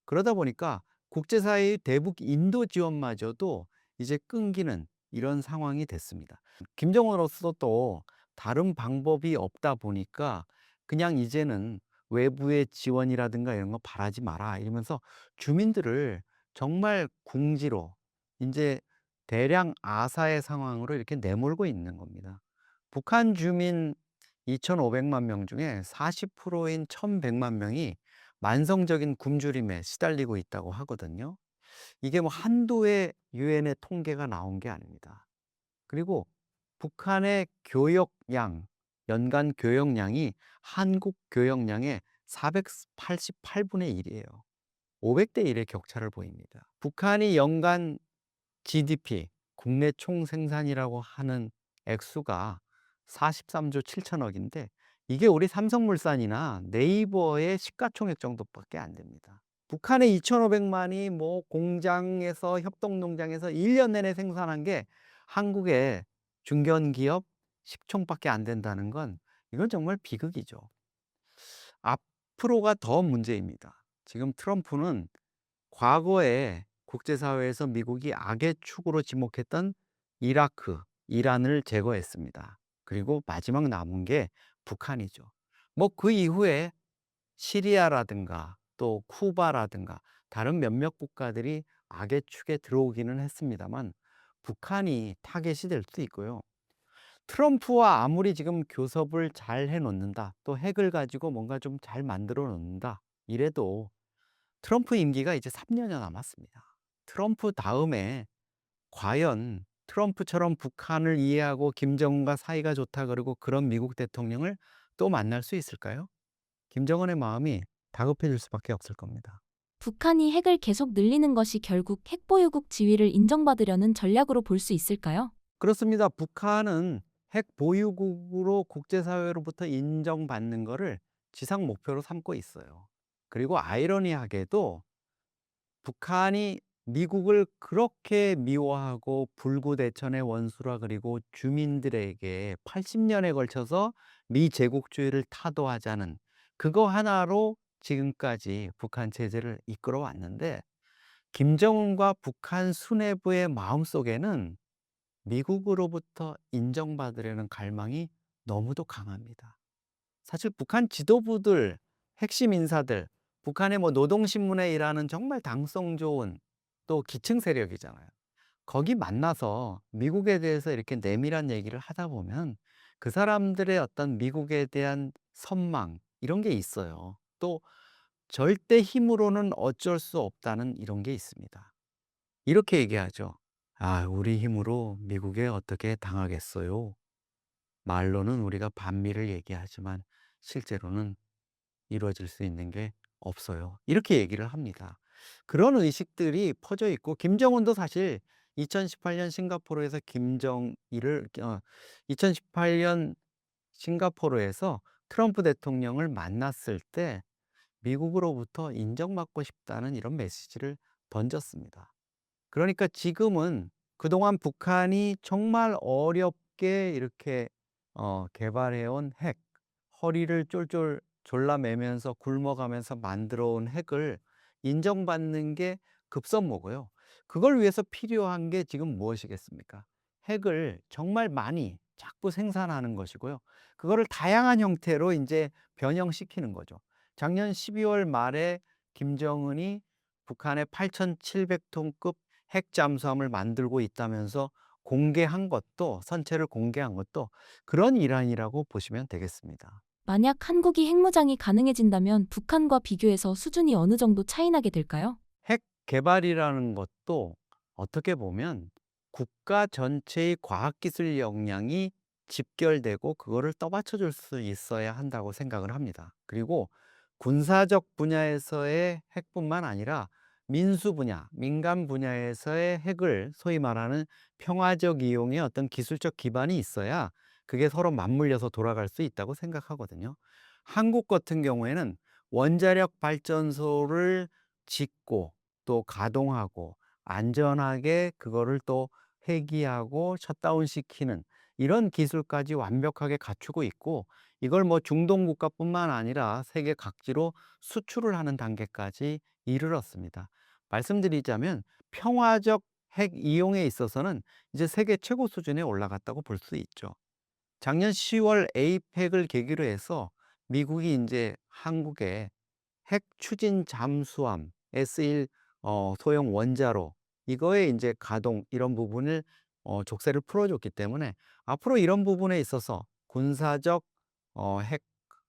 그러다 보니까 국제사회의 대북 인도 지원마저도 이제 끊기는 이런 상황이 됐습니다. 김정은으로서 또 다른 방법이 없다 보니까 그냥 이제는 "외부의 지원이라든가 이런 거 바라지 마라." 이러면서 주민들을 정말 궁지로, 인제 대량 아사의 상황으로 이렇게 내몰고 있는 겁니다. 북한 주민 2,500만 명 중에 40%인 1,100만 명이 만성적인 굶주림에 시달리고 있다고 하거든요. 이게 뭐 한두의 유엔의 통계가 나온 게 아닙니다. 그리고 북한의 교역량, 연간 교역량이 한국 교역량의 488 분의 1 이에요. 500대 1의 격차를 보입니다. 북한이 연간 GDP, 국내 총생산이라고 하는 액수가 43조 7천억인데 이게 우리 삼성물산이나 네이버의 시가총액 정도밖에 안 됩니다. 북한의 2,500만이 뭐 공장에서, 협동농장에서 1년 내내 생산한 게 한국의 중견기업 10총밖에 안 된다는 건, 이건 정말 비극이죠. 앞으로가 더 문제입니다. 지금 트럼프는 과거에 국제사회에서 미국이 악의 축으로 지목했던 이라크, 이란을 제거했습니다. 그리고 마지막 남은 게 북한이죠. 뭐 그 이후에 시리아라든가 또 쿠바라든가 다른 몇몇 국가들이 악의 축에 들어오기는 했습니다만 북한이 타겟이 될 수도 있고요. 트럼프와 아무리 지금 교섭을 잘 해 놓는다, 또 핵을 가지고 뭔가 좀 잘 만들어 놓는다 이래도 트럼프 임기가 이제 3 년여 남았습니다. 트럼프 다음에 과연 트럼프처럼 북한을 이해하고 김정은과 사이가 좋다 그러고 그런 미국 대통령을 또 만날 수 있을까요? 김정은의 마음이 다급해질 수밖에 없을 겁니다. 북한이 핵을 계속 늘리는 것이 결국 핵보유국 지위를 인정받으려는 전략으로 볼 수 있을까요? 그렇습니다. 북한은 핵 보유국으로 국제사회로부터 인정받는 거를 지상 목표로 삼고 있어요. 그리고 아이러니하게도 북한이 미국을 그렇게 미워하고 불구대천의 원수라, 그리고 주민들에게 80년에 걸쳐서 미 제국주의를 타도하자는 그거 하나로 지금까지 북한 체제를 이끌어 왔는데, 김정은과 북한 수뇌부의 마음속에는 미국으로부터 인정받으려는 갈망이 너무도 강합니다. 사실 북한 지도부들, 핵심 인사들, 북한의 뭐 노동신문에 일하는 정말 당성 좋은 또 기층 세력이잖아요. 거기 만나서 미국에 대해서 이렇게 내밀한 얘기를 하다 보면 그 사람들의 어떤 미국에 대한 선망 이런 게 있어요. 또 절대 힘으로는 어쩔 수 없다는 이런 게 있습니다. 이렇게 얘기하죠. "아 우리 힘으로 미국에 어떻게 당하겠어요. 말로는 우리가 반미를 얘기하지만 실제로는 이루어질 수 있는 게 없어요." 이렇게 얘기를 합니다. 그런 의식들이 퍼져 있고 김정은도 사실 2018년 싱가포르에서 김정일을 2018년 싱가포르에서 트럼프 대통령을 만났을 때 미국으로부터 인정받고 싶다는 이런 메시지를 던졌습니다. 그러니까 지금은 그동안 북한이 정말 어렵게 이렇게 개발해 온 핵, 허리를 쫄쫄 졸라매면서 굶어가면서 만들어 온 핵을 인정받는 게 급선무고요. 그걸 위해서 필요한 게 지금 무엇이겠습니까? 핵을 정말 많이 자꾸 생산하는 것이고요. 그거를 다양한 형태로 이제 변형시키는 거죠. 작년 12월 말에 김정은이 북한의 8,700톤급 핵 잠수함을 만들고 있다면서 공개한 것도 선체를 공개한 것도 그런 일환이라고 보시면 되겠습니다. 만약 한국이 핵무장이 가능해진다면 북한과 비교해서 수준이 어느 정도 차이나게 될까요? 핵 개발이라는 것도 어떻게 보면 국가 전체의 과학기술 역량이 집결되고 그거를 떠받쳐 줄 수 있어야 한다고 생각을 합니다. 그리고 군사적 분야에서의 핵뿐만 아니라 민수 분야, 민간 분야에서의 핵을 소위 말하는 평화적 이용의 어떤 기술적 기반이 있어야 그게 서로 맞물려서 돌아갈 수 있다고 생각하거든요. 한국 같은 경우에는 원자력 발전소를 짓고 또 가동하고 안전하게 그거를 또 회귀하고 셧다운 시키는 이런 기술까지 완벽하게 갖추고 있고 이걸 뭐 중동 국가뿐만 아니라 세계 각지로 수출을 하는 단계까지 이르렀습니다. 말씀드리자면 평화적 핵 이용에 있어서는 이제 세계 최고 수준에 올라갔다고 볼 수 있죠. 작년 10월 에이펙을 계기로 해서 미국이 이제 한국에 핵 추진 잠수함 S1 소형 원자로 이거의 인제 가동 이런 부분을 족쇄를 풀어 줬기 때문에 앞으로 이런 부분에 있어서 군사적 핵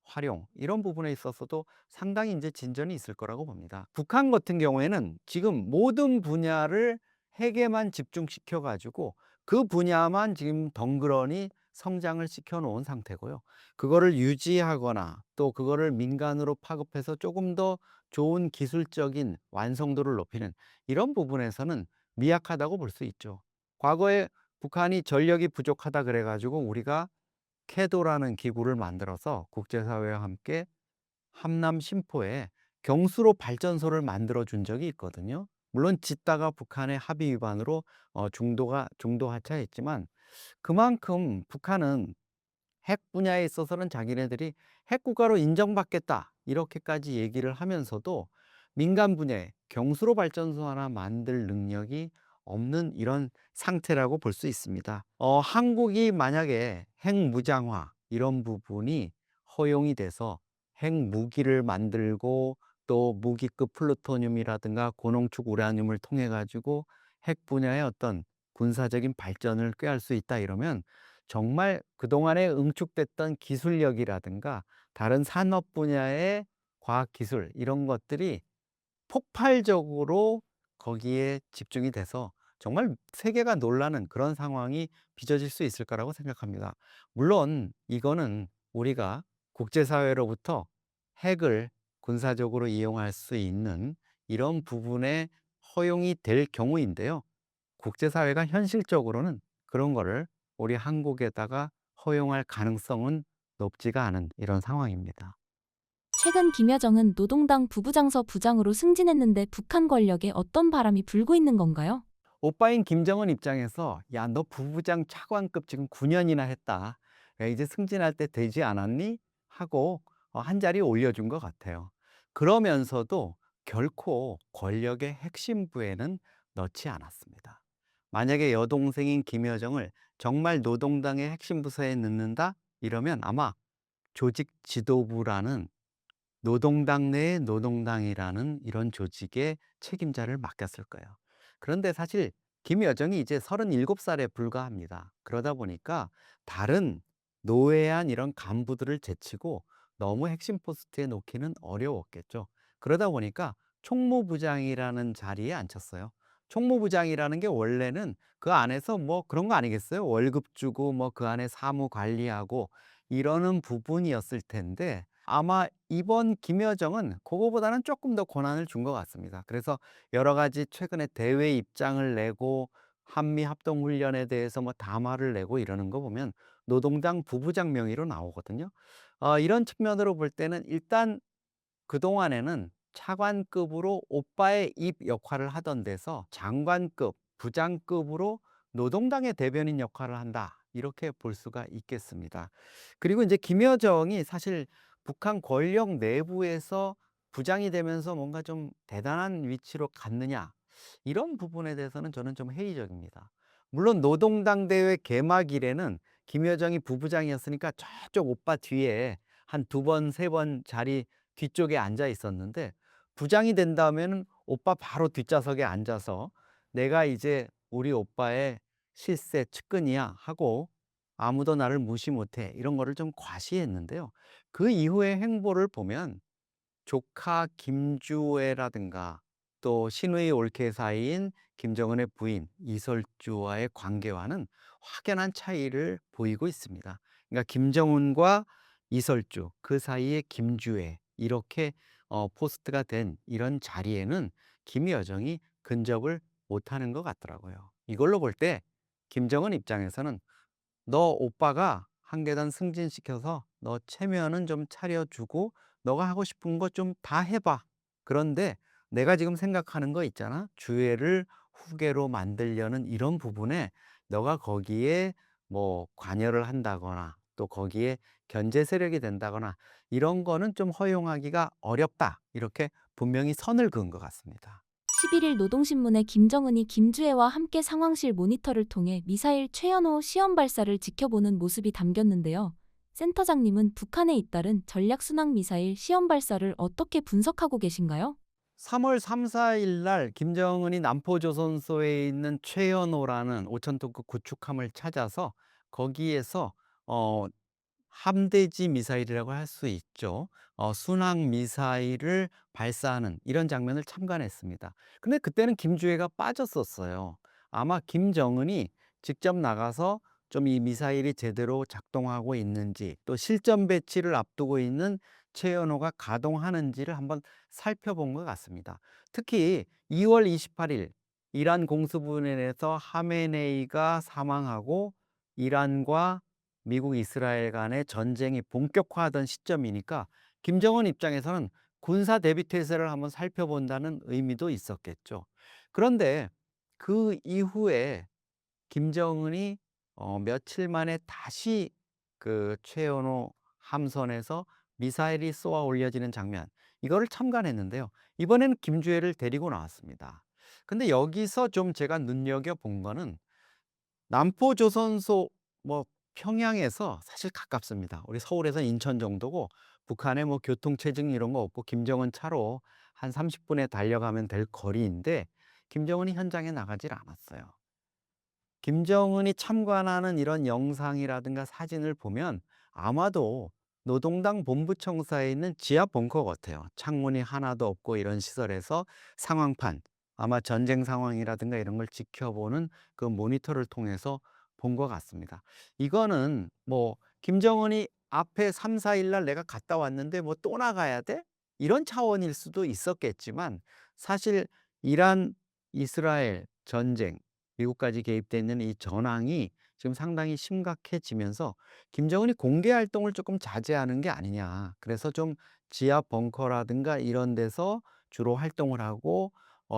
활용 이런 부분에 있어서도 상당히 인제 진전이 있을 거라고 봅니다. 북한 같은 경우에는 지금 모든 분야를 핵에만 집중시켜 가지고 그 분야만 지금 덩그러니 성장을 시켜 놓은 상태고요. 그거를 유지하거나 또 그거를 민간으로 파급해서 조금 더 좋은 기술적인 완성도를 높이는 이런 부분에서는 미약하다고 볼 수 있죠. 과거에 북한이 전력이 부족하다 그래 가지고 우리가 캐도라는 기구를 만들어서 국제사회와 함께 함남 심포에 경수로 발전소를 만들어 준 적이 있거든요. 물론 짓다가 북한의 합의 위반으로 중도 하차했지만 그만큼 북한은 핵 분야에 있어서는 자기네들이 "핵 국가로 인정받겠다." 이렇게까지 얘기를 하면서도 민간 분야에 경수로 발전소 하나 만들 능력이 없는 이런 상태라고 볼 수 있습니다. 한국이 만약에 핵 무장화 이런 부분이 허용이 돼서 핵 무기를 만들고 또 무기급 플루토늄이라든가 고농축 우라늄을 통해 가지고 핵 분야의 어떤 군사적인 발전을 꾀할 수 있다 이러면 정말 그동안에 응축됐던 기술력이라든가 다른 산업 분야의 과학기술 이런 것들이 폭발적으로 거기에 집중이 돼서 정말 세계가 놀라는 그런 상황이 빚어질 수 있을 거라고 생각합니다. 물론 이거는 우리가 국제사회로부터 핵을 군사적으로 이용할 수 있는 이런 부분에 허용이 될 경우인데요. 국제사회가 현실적으로는 그런 거를 우리 한국에다가 허용할 가능성은 높지가 않은 이런 상황입니다. 최근 김여정은 노동당 부부장서 부장으로 승진했는데 북한 권력에 어떤 바람이 불고 있는 건가요? 오빠인 김정은 입장에서 "야, 너 부부장 차관급 지금 9년이나 했다. 야, 이제 승진할 때 되지 않았니?" 하고 한 자리 올려준 것 같아요. 그러면서도 결코 권력의 핵심부에는 넣지 않았습니다. 만약에 여동생인 김여정을 정말 노동당의 핵심 부서에 넣는다? 이러면 아마 조직 지도부라는 노동당 내의 노동당이라는 이런 조직의 책임자를 맡겼을 거예요. 그런데 사실 김여정이 이제 37살에 불과합니다. 그러다 보니까 다른 노회한 이런 간부들을 제치고 너무 핵심 포스트에 놓기는 어려웠겠죠. 그러다 보니까 총무부장이라는 자리에 앉혔어요. 총무부장이라는 게 원래는 그 안에서 뭐 그런 거 아니겠어요? 월급 주고 뭐 그 안에 사무 관리하고 이러는 부분이었을 텐데 아마 이번 김여정은 그거보다는 조금 더 권한을 준 것 같습니다. 그래서 여러 가지 최근에 대외 입장을 내고 한미 합동 훈련에 대해서 뭐 담화를 내고 이러는 거 보면 노동당 부부장 명의로 나오거든요. 이런 측면으로 볼 때는 일단 그동안에는 차관급으로 오빠의 입 역할을 하던 데서 장관급, 부장급으로 노동당의 대변인 역할을 한다. 이렇게 볼 수가 있겠습니다. 그리고 이제 김여정이 사실 북한 권력 내부에서 부장이 되면서 뭔가 좀 대단한 위치로 갔느냐. 이런 부분에 대해서는 저는 좀 회의적입니다. 물론 노동당 대회 개막일에는 김여정이 부부장이었으니까 저쪽 오빠 뒤에 한 두 번, 세 번 자리 뒤쪽에 앉아 있었는데 부장이 된 다음에는 오빠 바로 뒷좌석에 앉아서 내가 이제 우리 오빠의 실세 측근이야 하고 아무도 나를 무시 못해 이런 거를 좀 과시했는데요. 그 이후의 행보를 보면 조카 김주애라든가 또 신의 올케 사이인 김정은의 부인 이설주와의 관계와는 확연한 차이를 보이고 있습니다. 그러니까 김정은과 이설주 그 사이에 김주애 이렇게 포스트가 된 이런 자리에는 김여정이 근접을 못하는 것 같더라고요. 이걸로 볼 때 김정은 입장에서는 너 오빠가 한 계단 승진시켜서 너 체면은 좀 차려주고 너가 하고 싶은 거 좀 다 해봐. 그런데 내가 지금 생각하는 거 있잖아. 주애를 후계로 만들려는 이런 부분에 너가 거기에 뭐 관여를 한다거나 또 거기에 견제 세력이 된다거나 이런 거는 좀 허용하기가 어렵다. 이렇게 분명히 선을 그은 것 같습니다. 11일 노동신문에 김정은이 김주애와 함께 상황실 모니터를 통해 미사일 최연호 시험 발사를 지켜보는 모습이 담겼는데요. 센터장님은 북한에 잇따른 전략순항 미사일 시험 발사를 어떻게 분석하고 계신가요? 3월 3, 4일 날 김정은이 남포조선소에 있는 최연호라는 오천토급 구축함을 찾아서 거기에서 어 함대지 미사일이라고 할 수 있죠. 순항 미사일을 발사하는 이런 장면을 참관했습니다. 근데 그때는 김주애가 빠졌었어요. 아마 김정은이 직접 나가서 좀 이 미사일이 제대로 작동하고 있는지 또 실전 배치를 앞두고 있는 최연호가 가동하는지를 한번 살펴본 것 같습니다. 특히 2월 28일 이란 공수분해에서 하메네이가 사망하고 이란과 미국 이스라엘 간의 전쟁이 본격화하던 시점이니까 김정은 입장에서는 군사 대비 태세를 한번 살펴본다는 의미도 있었겠죠. 그런데 그 이후에 김정은이 며칠 만에 다시 그 최연호 함선에서 미사일이 쏘아 올려지는 장면 이거를 참관했는데요. 이번에는 김주애를 데리고 나왔습니다. 근데 여기서 좀 제가 눈여겨 본 거는 남포조선소 뭐 평양에서 사실 가깝습니다. 우리 서울에서 인천 정도고 북한에 뭐 교통체증 이런 거 없고 김정은 차로 한 30분에 달려가면 될 거리인데 김정은이 현장에 나가질 않았어요. 김정은이 참관하는 이런 영상이라든가 사진을 보면 아마도 노동당 본부청사에 있는 지하 벙커 같아요. 창문이 하나도 없고 이런 시설에서 상황판, 아마 전쟁 상황이라든가 이런 걸 지켜보는 그 모니터를 통해서 본 것 같습니다. 이거는 뭐 김정은이 앞에 3, 4일 날 내가 갔다 왔는데 뭐 또 나가야 돼? 이런 차원일 수도 있었겠지만 사실 이란, 이스라엘 전쟁 미국까지 개입돼 있는 이 전황이 지금 상당히 심각해지면서 김정은이 공개 활동을 조금 자제하는 게 아니냐. 그래서 좀 지하 벙커라든가 이런 데서 주로 활동을 하고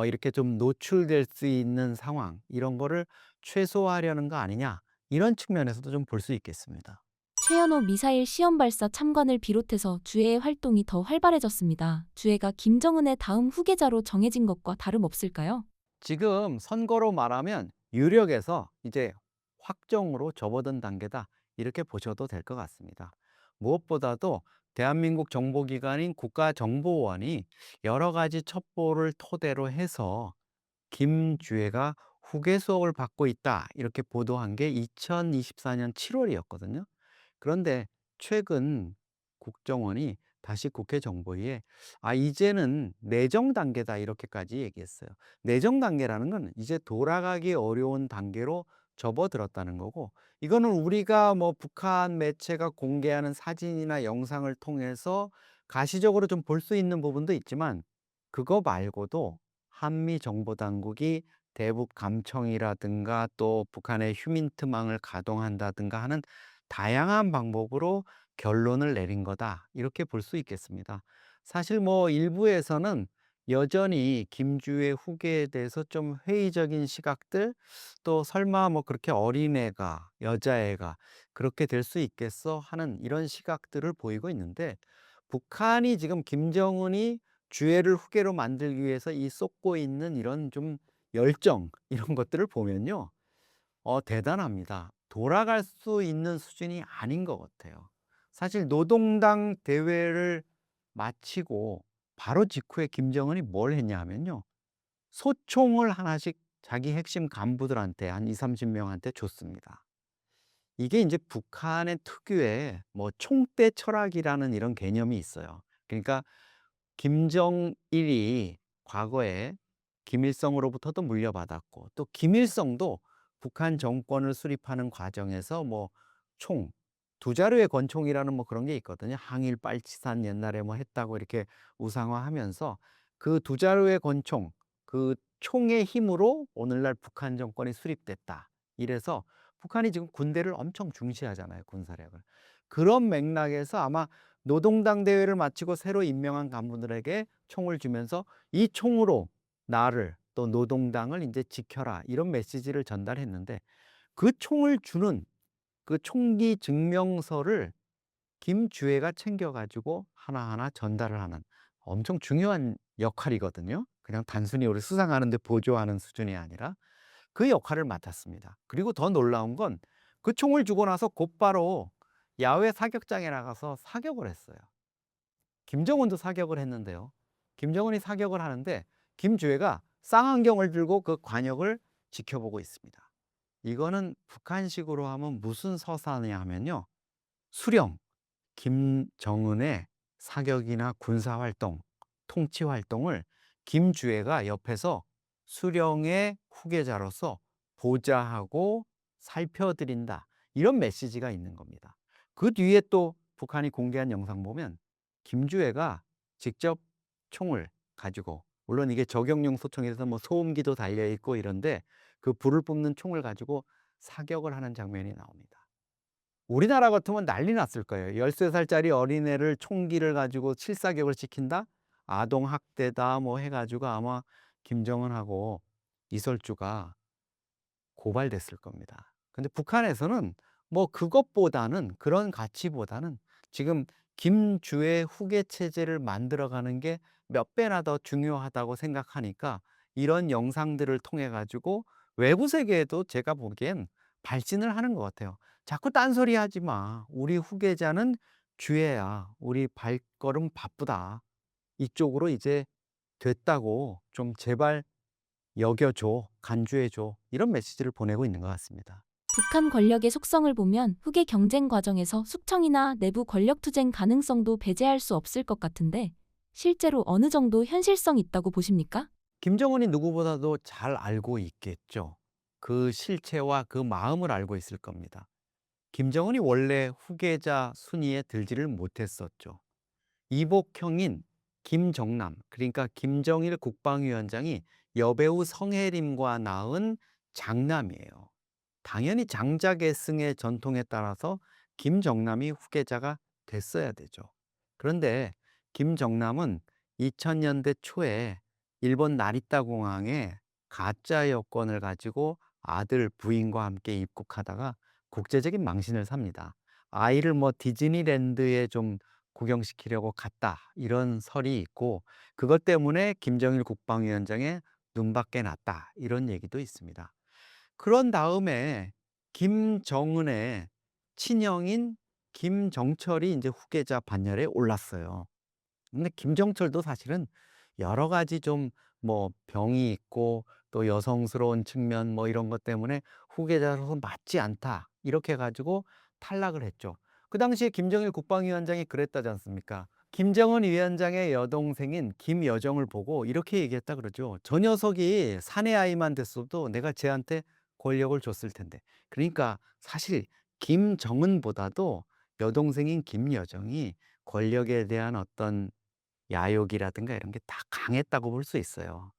이렇게 좀 노출될 수 있는 상황 이런 거를 최소화하려는 거 아니냐. 이런 측면에서도 좀 볼 수 있겠습니다. 최연호 미사일 시험 발사 참관을 비롯해서 주해의 활동이 더 활발해졌습니다. 주해가 김정은의 다음 후계자로 정해진 것과 다름없을까요? 지금 선거로 말하면 유력에서 이제 확정으로 접어든 단계다. 이렇게 보셔도 될 것 같습니다. 무엇보다도 대한민국 정보기관인 국가정보원이 여러 가지 첩보를 토대로 해서 김주애가 후계 수업을 받고 있다. 이렇게 보도한 게 2024년 7월이었거든요. 그런데 최근 국정원이 다시 국회 정보위에 이제는 내정 단계다 이렇게까지 얘기했어요. 내정 단계라는 건 이제 돌아가기 어려운 단계로 접어들었다는 거고, 이거는 우리가 뭐 북한 매체가 공개하는 사진이나 영상을 통해서 가시적으로 좀 볼 수 있는 부분도 있지만, 그거 말고도 한미 정보 당국이 대북 감청이라든가 또 북한의 휴민트망을 가동한다든가 하는 다양한 방법으로 결론을 내린 거다. 이렇게 볼 수 있겠습니다. 사실 뭐 일부에서는 여전히 김주의 후계에 대해서 좀 회의적인 시각들, 또 설마 뭐 그렇게 어린애가, 여자애가 그렇게 될 수 있겠어 하는 이런 시각들을 보이고 있는데, 북한이 지금 김정은이 주애를 후계로 만들기 위해서 이 쏟고 있는 이런 좀 열정, 이런 것들을 보면요. 대단합니다. 돌아갈 수 있는 수준이 아닌 것 같아요. 사실 노동당 대회를 마치고 바로 직후에 김정은이 뭘 했냐 하면요. 소총을 하나씩 자기 핵심 간부들한테 한 20-30 명한테 줬습니다. 이게 이제 북한의 특유의 뭐 총대 철학이라는 이런 개념이 있어요. 그러니까 김정일이 과거에 김일성으로부터도 물려받았고, 또 김일성도 북한 정권을 수립하는 과정에서 뭐 총, 두 자루의 권총이라는 뭐 그런 게 있거든요. 항일 빨치산 옛날에 뭐 했다고 이렇게 우상화하면서 그 두 자루의 권총, 그 총의 힘으로 오늘날 북한 정권이 수립됐다. 이래서 북한이 지금 군대를 엄청 중시하잖아요, 군사력을. 그런 맥락에서 아마 노동당 대회를 마치고 새로 임명한 간부들에게 총을 주면서 이 총으로 나를 또 노동당을 이제 지켜라, 이런 메시지를 전달했는데, 그 총을 주는 그 총기 증명서를 김주애가 챙겨가지고 하나하나 전달을 하는 엄청 중요한 역할이거든요. 그냥 단순히 우리 수상하는데 보조하는 수준이 아니라 그 역할을 맡았습니다. 그리고 더 놀라운 건 그 총을 주고 나서 곧바로 야외 사격장에 나가서 사격을 했어요. 김정은도 사격을 했는데요. 김정은이 사격을 하는데 김주애가 쌍안경을 들고 그 관역을 지켜보고 있습니다. 이거는 북한식으로 하면 무슨 서사냐 하면요. 수령, 김정은의 사격이나 군사활동, 통치활동을 김주애가 옆에서 수령의 후계자로서 보좌하고 살펴드린다. 이런 메시지가 있는 겁니다. 그 뒤에 또 북한이 공개한 영상 보면 김주애가 직접 총을 가지고, 물론 이게 저격용 소총이라서 뭐 소음기도 달려 있고 이런데, 그 불을 뿜는 총을 가지고 사격을 하는 장면이 나옵니다. 우리나라 같으면 난리 났을 거예요. 13살짜리 어린애를 총기를 가지고 실사격을 시킨다? 아동학대다 뭐 해가지고 아마 김정은하고 이설주가 고발됐을 겁니다. 근데 북한에서는 뭐 그것보다는, 그런 가치보다는 지금 김주의 후계 체제를 만들어가는 게 몇 배나 더 중요하다고 생각하니까 이런 영상들을 통해 가지고 외부 세계에도 제가 보기엔 발신을 하는 것 같아요. 자꾸 딴소리 하지 마. 우리 후계자는 주애야. 우리 발걸음 바쁘다. 이쪽으로 이제 됐다고 좀 제발 여겨줘, 간주해줘, 이런 메시지를 보내고 있는 것 같습니다. 북한 권력의 속성을 보면 후계 경쟁 과정에서 숙청이나 내부 권력 투쟁 가능성도 배제할 수 없을 것 같은데 실제로 어느 정도 현실성 있다고 보십니까? 김정은이 누구보다도 잘 알고 있겠죠. 그 실체와 그 마음을 알고 있을 겁니다. 김정은이 원래 후계자 순위에 들지를 못했었죠. 이복형인 김정남, 그러니까 김정일 국방위원장이 여배우 성혜림과 낳은 장남이에요. 당연히 장자계승의 전통에 따라서 김정남이 후계자가 됐어야 되죠. 그런데 김정남은 2000년대 초에 일본 나리타 공항에 가짜 여권을 가지고 아들 부인과 함께 입국하다가 국제적인 망신을 삽니다. 아이를 뭐 디즈니랜드에 좀 구경시키려고 갔다 이런 설이 있고 그것 때문에 김정일 국방위원장의 눈밖에 났다 이런 얘기도 있습니다. 그런 다음에 김정은의 친형인 김정철이 이제 후계자 반열에 올랐어요. 근데 김정철도 사실은 여러 가지 좀 뭐 병이 있고 또 여성스러운 측면 뭐 이런 것 때문에 후계자로서 맞지 않다. 이렇게 해 가지고 탈락을 했죠. 그 당시에 김정일 국방위원장이 그랬다지 않습니까? 김정은 위원장의 여동생인 김여정을 보고 이렇게 얘기했다 그러죠. "저 녀석이 사내 아이만 됐어도 내가 쟤한테 권력을 줬을 텐데." 그러니까 사실 김정은보다도 여동생인 김여정이 권력에 대한 어떤 야욕이라든가 이런 게 다 강했다고 볼 수 있어요.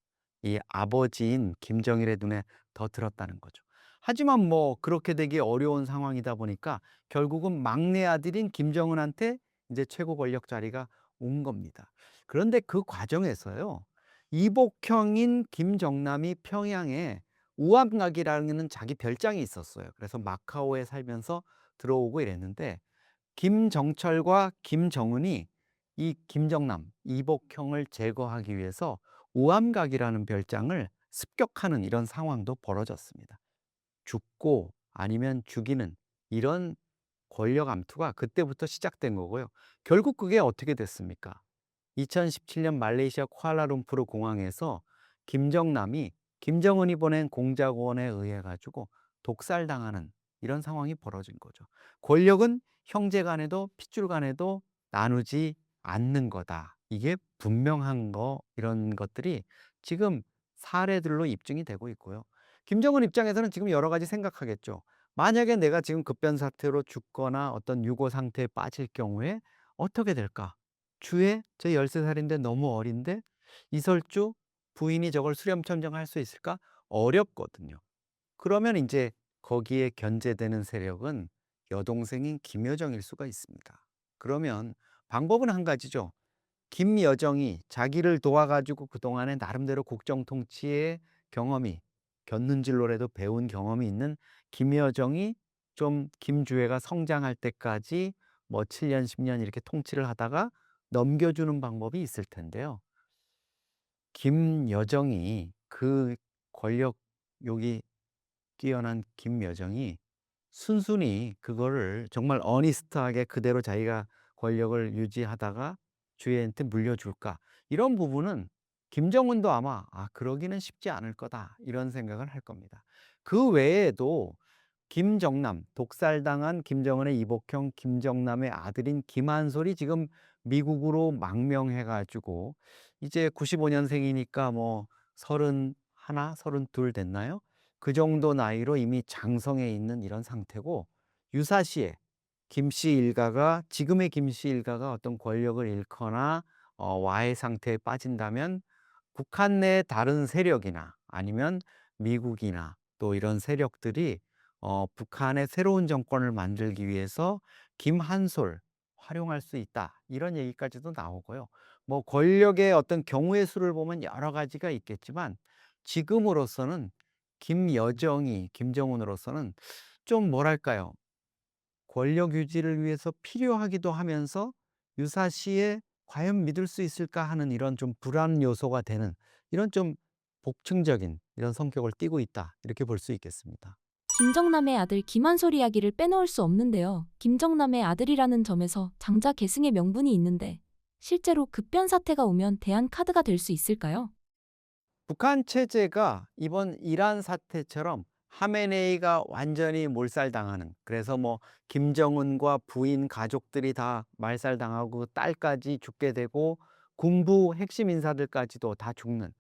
이 아버지인 김정일의 눈에 더 들었다는 거죠. 하지만 뭐 그렇게 되기 어려운 상황이다 보니까 결국은 막내 아들인 김정은한테 이제 최고 권력 자리가 온 겁니다. 그런데 그 과정에서요. 이복형인 김정남이 평양에 우암각이라는 자기 별장이 있었어요. 그래서 마카오에 살면서 들어오고 이랬는데 김정철과 김정은이 이 김정남, 이복형을 제거하기 위해서 우암각이라는 별장을 습격하는 이런 상황도 벌어졌습니다. 죽고 아니면 죽이는 이런 권력 암투가 그때부터 시작된 거고요. 결국 그게 어떻게 됐습니까? 2017년 말레이시아 쿠알라룸푸르 공항에서 김정남이 김정은이 보낸 공작원에 의해 가지고 독살당하는 이런 상황이 벌어진 거죠. 권력은 형제 간에도 핏줄 간에도 나누지 않는 거다. 이게 분명한 거 이런 것들이 지금 사례들로 입증이 되고 있고요. 김정은 입장에서는 지금 여러 가지 생각하겠죠. 만약에 내가 지금 급변 사태로 죽거나 어떤 유고 상태에 빠질 경우에 어떻게 될까? 주에 저 13살인데 너무 어린데 이설주 부인이 저걸 수렴청정할 수 있을까? 어렵거든요. 그러면 이제 거기에 견제되는 세력은 여동생인 김여정일 수가 있습니다. 그러면 방법은 한 가지죠. 김여정이 자기를 도와 가지고 그동안에 나름대로 국정 통치의 경험이 곁눈질로라도 배운 경험이 있는 김여정이 좀 김주애가 성장할 때까지 뭐 7 년, 10년 이렇게 통치를 하다가 넘겨주는 방법이 있을 텐데요. 김여정이 그 권력욕이 뛰어난 김여정이 순순히 그거를 정말 어니스트하게 그대로 자기가 권력을 유지하다가 주애한테 물려줄까? 이런 부분은 김정은도 아마 '아 그러기는 쉽지 않을 거다.' 이런 생각을 할 겁니다. 그 외에도 김정남, 독살당한 김정은의 이복형 김정남의 아들인 김한솔이 지금 미국으로 망명해 가지고 이제 95 년생이니까 뭐 31, 32 됐나요? 그 정도 나이로 이미 장성해 있는 이런 상태고 유사시에 김씨 일가가 지금의 김씨 일가가 어떤 권력을 잃거나 와해 상태에 빠진다면 북한 내 다른 세력이나 아니면 미국이나 또 이런 세력들이 북한의 새로운 정권을 만들기 위해서 김한솔 활용할 수 있다. 이런 얘기까지도 나오고요. 뭐 권력의 어떤 경우의 수를 보면 여러 가지가 있겠지만 지금으로서는 김여정이 김정은으로서는 좀 뭐랄까요? 권력 유지를 위해서 필요하기도 하면서 유사시에 '과연 믿을 수 있을까?' 하는 이런 좀 불안 요소가 되는 이런 좀 복층적인 이런 성격을 띠고 있다. 이렇게 볼 수 있겠습니다. 김정남의 아들 김한솔 이야기를 빼놓을 수 없는데요. 김정남의 아들이라는 점에서 장자 계승의 명분이 있는데 실제로 급변 사태가 오면 대안 카드가 될 수 있을까요? 북한 체제가 이번 이란 사태처럼 하메네이가 완전히 몰살당하는 그래서 뭐 김정은과 부인 가족들이 다 말살당하고 딸까지 죽게 되고 군부 핵심 인사들까지도 다 죽는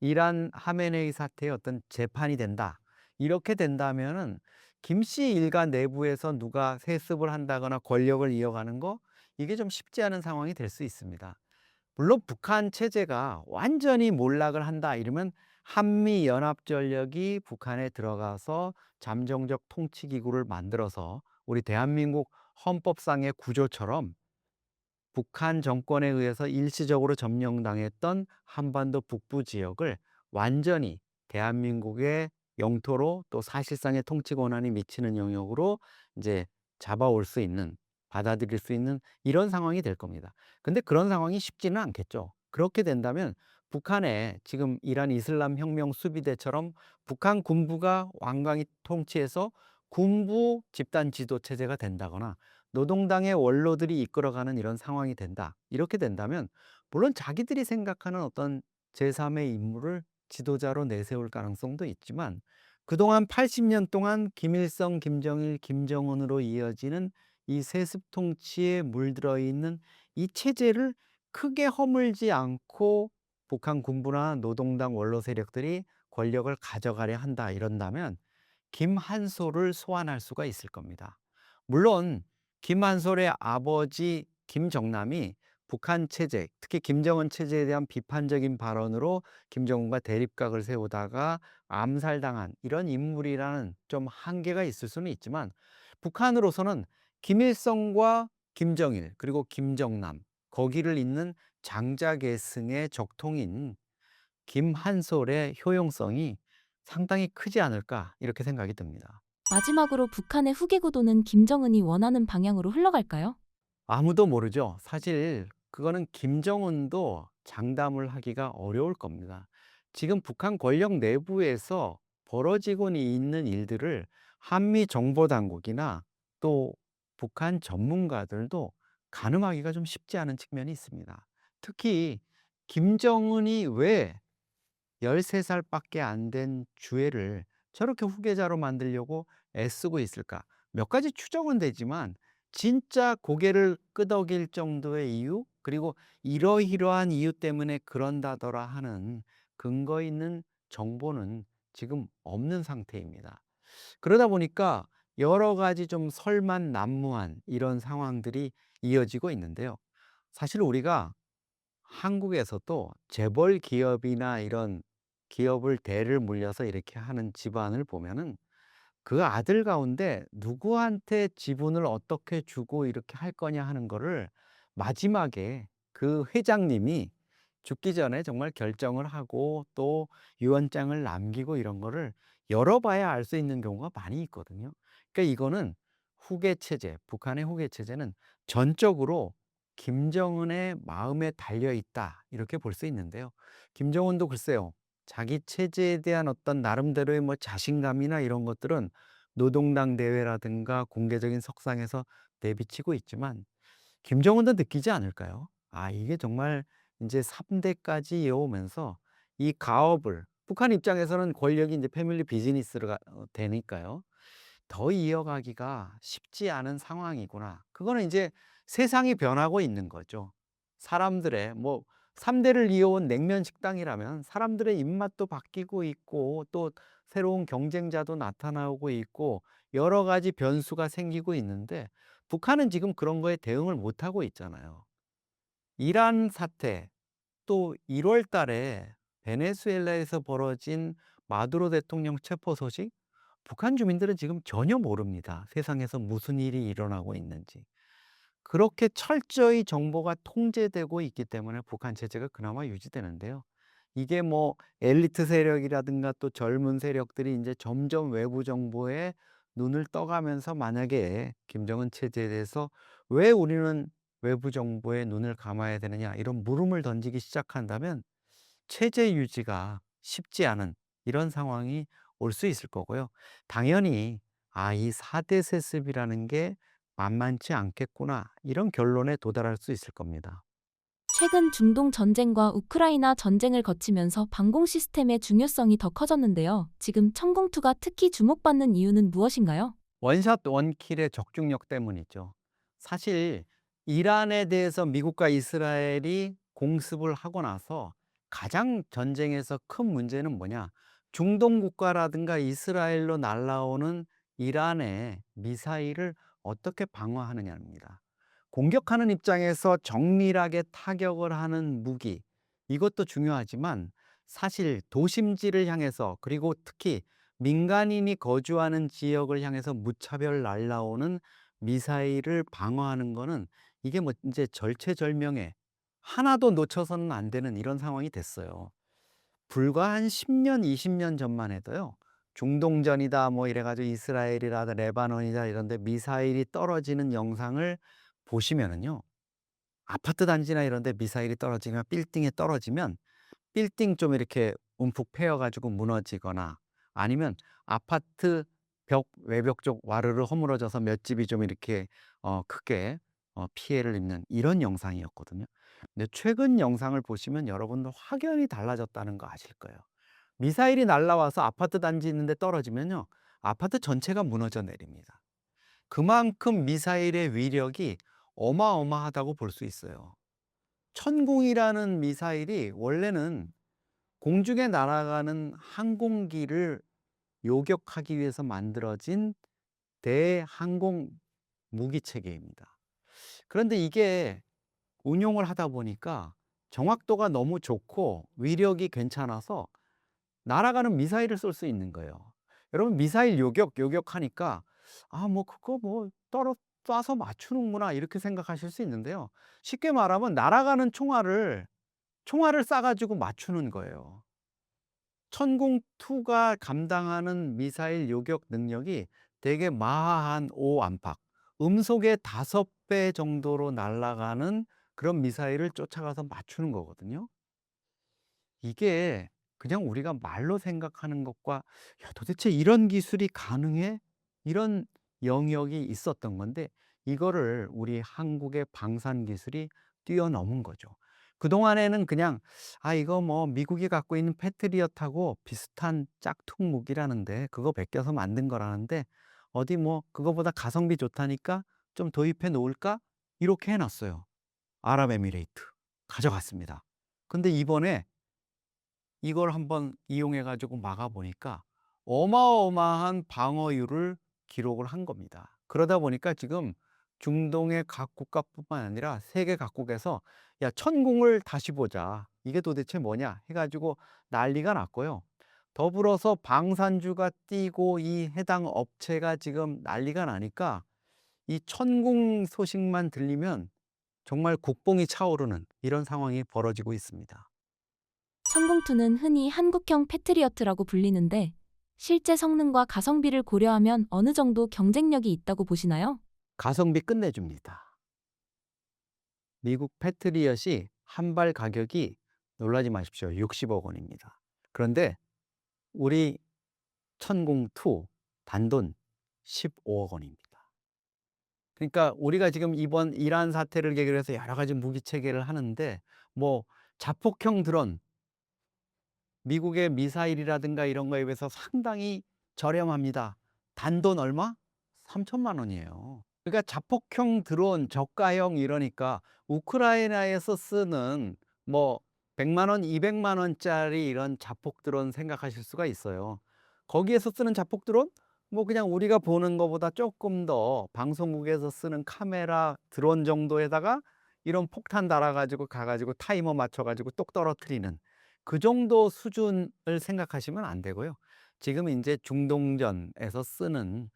이란 하메네이 사태의 어떤 재판이 된다. 이렇게 된다면은 김씨 일가 내부에서 누가 세습을 한다거나 권력을 이어가는 거 이게 좀 쉽지 않은 상황이 될 수 있습니다. 물론 북한 체제가 완전히 몰락을 한다 이러면 한미연합전력이 북한에 들어가서 잠정적 통치기구를 만들어서 우리 대한민국 헌법상의 구조처럼 북한 정권에 의해서 일시적으로 점령당했던 한반도 북부 지역을 완전히 대한민국의 영토로 또 사실상의 통치 권한이 미치는 영역으로 이제 잡아올 수 있는, 받아들일 수 있는 이런 상황이 될 겁니다. 근데 그런 상황이 쉽지는 않겠죠. 그렇게 된다면 북한에 지금 이란 이슬람 혁명 수비대처럼 북한 군부가 완강히 통치해서 군부 집단 지도 체제가 된다거나 노동당의 원로들이 이끌어가는 이런 상황이 된다. 이렇게 된다면 물론 자기들이 생각하는 어떤 제3의 인물을 지도자로 내세울 가능성도 있지만 그동안 80년 동안 김일성, 김정일, 김정은으로 이어지는 이 세습 통치에 물들어 있는 이 체제를 크게 허물지 않고 북한 군부나 노동당 원로 세력들이 권력을 가져가려 한다 이런다면 김한솔을 소환할 수가 있을 겁니다. 물론 김한솔의 아버지 김정남이 북한 체제, 특히 김정은 체제에 대한 비판적인 발언으로 김정은과 대립각을 세우다가 암살당한 이런 인물이라는 좀 한계가 있을 수는 있지만 북한으로서는 김일성과 김정일 그리고 김정남 거기를 잇는 장자계승의 적통인 김한솔의 효용성이 상당히 크지 않을까 이렇게 생각이 듭니다. 마지막으로 북한의 후계 구도는 김정은이 원하는 방향으로 흘러갈까요? 아무도 모르죠. 사실 그거는 김정은도 장담을 하기가 어려울 겁니다. 지금 북한 권력 내부에서 벌어지고 있는 일들을 한미 정보당국이나 또 북한 전문가들도 가늠하기가 좀 쉽지 않은 측면이 있습니다. 특히 김정은이 왜 13살밖에 안 된 주애를 저렇게 후계자로 만들려고 애쓰고 있을까? 몇 가지 추정은 되지만 진짜 고개를 끄덕일 정도의 이유, 그리고 이러이러한 이유 때문에 그런다더라 하는 근거 있는 정보는 지금 없는 상태입니다. 그러다 보니까 여러 가지 좀 설만난무한 이런 상황들이 이어지고 있는데요. 사실 우리가 한국에서도 재벌 기업이나 이런 기업을 대를 물려서 이렇게 하는 집안을 보면은 그 아들 가운데 누구한테 지분을 어떻게 주고 이렇게 할 거냐 하는 거를 마지막에 그 회장님이 죽기 전에 정말 결정을 하고 또 유언장을 남기고 이런 거를 열어봐야 알 수 있는 경우가 많이 있거든요. 그러니까 이거는 후계 체제, 북한의 후계 체제는 전적으로 김정은의 마음에 달려 있다 이렇게 볼 수 있는데요. 김정은도 글쎄요. 자기 체제에 대한 어떤 나름대로의 뭐 자신감이나 이런 것들은 노동당 대회라든가 공개적인 석상에서 내비치고 있지만 김정은도 느끼지 않을까요? 아, 이게 정말 이제 3대까지 이어오면서 이 가업을 북한 입장에서는 권력이 이제 패밀리 비즈니스가 되니까요. 더 이어가기가 쉽지 않은 상황이구나. 그거는 이제 세상이 변하고 있는 거죠. 사람들의 뭐 3대를 이어온 냉면 식당이라면 사람들의 입맛도 바뀌고 있고 또 새로운 경쟁자도 나타나고 있고 여러 가지 변수가 생기고 있는데 북한은 지금 그런 거에 대응을 못 하고 있잖아요. 이란 사태 또 1월 달에 베네수엘라에서 벌어진 마두로 대통령 체포 소식 북한 주민들은 지금 전혀 모릅니다. 세상에서 무슨 일이 일어나고 있는지. 그렇게 철저히 정보가 통제되고 있기 때문에 북한 체제가 그나마 유지되는데요. 이게 뭐 엘리트 세력이라든가 또 젊은 세력들이 이제 점점 외부 정보에 눈을 떠가면서 만약에 김정은 체제에 대해서 왜 우리는 외부 정보에 눈을 감아야 되느냐 이런 물음을 던지기 시작한다면 체제 유지가 쉽지 않은 이런 상황이 올 수 있을 거고요. 당연히 이 4대 세습이라는 게 만만치 않겠구나 이런 결론에 도달할 수 있을 겁니다. 최근 중동 전쟁과 우크라이나 전쟁을 거치면서 방공 시스템의 중요성이 더 커졌는데요. 지금 천공투가 특히 주목받는 이유는 무엇인가요? 원샷 원킬의 적중력 때문이죠. 사실 이란에 대해서 미국과 이스라엘이 공습을 하고 나서 가장 전쟁에서 큰 문제는 뭐냐? 중동 국가라든가 이스라엘로 날아오는 이란의 미사일을 어떻게 방어하느냐입니다. 공격하는 입장에서 정밀하게 타격을 하는 무기, 이것도 중요하지만 사실 도심지를 향해서 그리고 특히 민간인이 거주하는 지역을 향해서 무차별 날라오는 미사일을 방어하는 거는 이게 뭐 이제 절체절명에 하나도 놓쳐서는 안 되는 이런 상황이 됐어요. 불과 한 10년, 20년 전만 해도요. 중동전이다 뭐 이래 가지고 이스라엘이라든 레바논이다 이런 데 미사일이 떨어지는 영상을 보시면은요. 아파트 단지나 이런 데 미사일이 떨어지면 빌딩에 떨어지면 빌딩 좀 이렇게 움푹 패여 가지고 무너지거나 아니면 아파트 벽 외벽 쪽 와르르 허물어져서 몇 집이 좀 이렇게 크게 피해를 입는 이런 영상이었거든요. 근데 최근 영상을 보시면 여러분도 확연히 달라졌다는 거 아실 거예요. 미사일이 날라와서 아파트 단지 있는 데 떨어지면요. 아파트 전체가 무너져 내립니다. 그만큼 미사일의 위력이 어마어마하다고 볼 수 있어요. 천궁이라는 미사일이 원래는 공중에 날아가는 항공기를 요격하기 위해서 만들어진 대항공 무기 체계입니다. 그런데 이게 운용을 하다 보니까 정확도가 너무 좋고 위력이 괜찮아서 날아가는 미사일을 쏠 수 있는 거예요. 여러분 미사일 요격하니까 '아 뭐 그거 뭐 떨어 쏴서 맞추는구나.' 이렇게 생각하실 수 있는데요. 쉽게 말하면 날아가는 총알을 쏴 가지고 맞추는 거예요. 천궁2가 감당하는 미사일 요격 능력이 되게 마하한 5 안팎, 음속의 5배 정도로 날아가는 그런 미사일을 쫓아가서 맞추는 거거든요. 이게 그냥 우리가 말로 생각하는 것과 '야 도대체 이런 기술이 가능해?' 이런 영역이 있었던 건데 이거를 우리 한국의 방산 기술이 뛰어넘은 거죠. 그동안에는 그냥 '아 이거 뭐 미국이 갖고 있는 패트리엇하고 비슷한 짝퉁 무기라는데 그거 베껴서 만든 거라는데 어디 뭐 그거보다 가성비 좋다니까 좀 도입해 놓을까?' 이렇게 해 놨어요. 아랍에미레이트 가져갔습니다. 근데 이번에 이걸 한번 이용해 가지고 막아 보니까 어마어마한 방어율을 기록을 한 겁니다. 그러다 보니까 지금 중동의 각 국가뿐만 아니라 세계 각국에서 "야 천궁을 다시 보자. 이게 도대체 뭐냐?" 해 가지고 난리가 났고요. 더불어서 방산주가 뛰고 이 해당 업체가 지금 난리가 나니까 이 천궁 소식만 들리면 정말 국뽕이 차오르는 이런 상황이 벌어지고 있습니다. 천궁2는 흔히 한국형 패트리어트라고 불리는데 실제 성능과 가성비를 고려하면 어느 정도 경쟁력이 있다고 보시나요? 가성비 끝내줍니다. 미국 패트리엇이 한 발 가격이 놀라지 마십시오. 60억 원입니다. 그런데 우리 천궁2 단돈 15억 원입니다. 그러니까 우리가 지금 이번 이란 사태를 계기로 해서 여러 가지 무기 체계를 하는데 뭐 자폭형 드론, 미국의 미사일이라든가 이런 거에 비해서 상당히 저렴합니다. 단돈 얼마? 3천만 원이에요. 그러니까 자폭형 드론 저가형 이러니까 우크라이나에서 쓰는 뭐 100만 원, 200만 원짜리 이런 자폭 드론 생각하실 수가 있어요. 거기에서 쓰는 자폭 드론 뭐 그냥 우리가 보는 것보다 조금 더 방송국에서 쓰는 카메라 드론 정도에다가 이런 폭탄 달아 가지고 가 가지고 타이머 맞춰 가지고 똑 떨어뜨리는 그 정도 수준을 생각하시면 안 되고요. 지금 인제 중동전에서 쓰는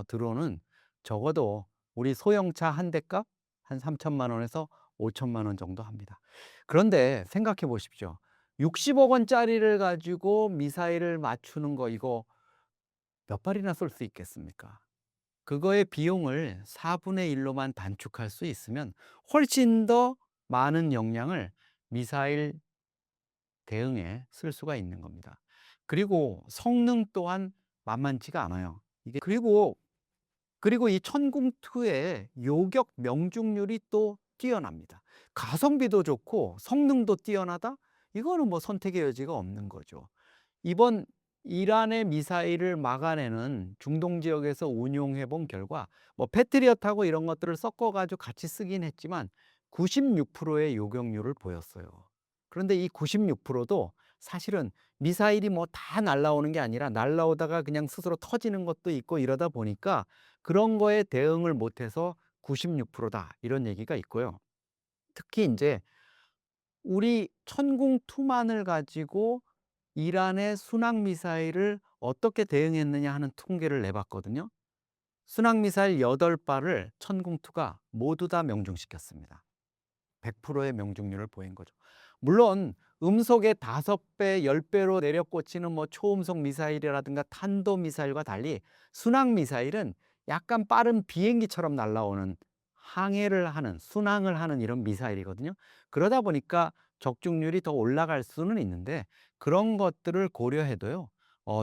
드론은 적어도 우리 소형차 한 대 값 한 3천만 원에서 5천만 원 정도 합니다. 그런데 생각해 보십시오. 60억 원짜리를 가지고 미사일을 맞추는 거 이거 몇 발이나 쏠 수 있겠습니까? 그거의 비용을 4분의 1 로만 단축할 수 있으면 훨씬 더 많은 역량을 미사일 대응에 쓸 수가 있는 겁니다. 그리고 성능 또한 만만치가 않아요. 이게 그리고 이 천궁2의 요격 명중률이 또 뛰어납니다. 가성비도 좋고 성능도 뛰어나다? 이거는 뭐 선택의 여지가 없는 거죠. 이번 이란의 미사일을 막아내는 중동 지역에서 운용해 본 결과 뭐 패트리엇하고 이런 것들을 섞어 가지고 같이 쓰긴 했지만 96%의 요격률을 보였어요. 그런데 이 96%도 사실은 미사일이 뭐 다 날아오는 게 아니라 날아오다가 그냥 스스로 터지는 것도 있고 이러다 보니까 그런 거에 대응을 못해서 96%다 이런 얘기가 있고요. 특히 인제 우리 천궁2만을 가지고 이란의 순항 미사일을 어떻게 대응했느냐 하는 통계를 내 봤거든요. 순항 미사일 8발을 천궁2가 모두 다 명중시켰습니다. 100%의 명중률을 보인 거죠. 물론 음속의 5배, 10배로 내려꽂히는 뭐 초음속 미사일이라든가 탄도 미사일과 달리 순항 미사일은 약간 빠른 비행기처럼 날아오는 항해를 하는, 순항을 하는 이런 미사일이거든요. 그러다 보니까 적중률이 더 올라갈 수는 있는데 그런 것들을 고려해도요.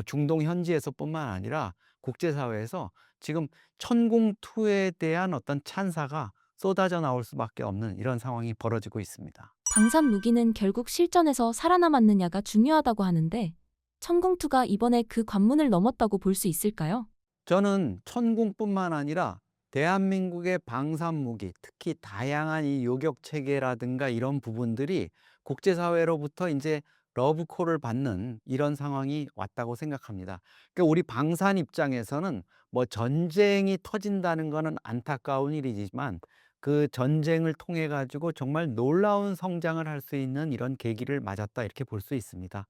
중동 현지에서뿐만 아니라 국제사회에서 지금 천궁2에 대한 어떤 찬사가 쏟아져 나올 수밖에 없는 이런 상황이 벌어지고 있습니다. 방산 무기는 결국 실전에서 살아남았느냐가 중요하다고 하는데 천공투가 이번에 그 관문을 넘었다고 볼 수 있을까요? 저는 천궁뿐만 아니라 대한민국의 방산무기, 특히 다양한 이 요격 체계라든가 이런 부분들이 국제사회로부터 이제 러브콜을 받는 이런 상황이 왔다고 생각합니다. 그러니까 우리 방산 입장에서는 뭐 전쟁이 터진다는 거는 안타까운 일이지만 그 전쟁을 통해 가지고 정말 놀라운 성장을 할 수 있는 이런 계기를 맞았다 이렇게 볼 수 있습니다.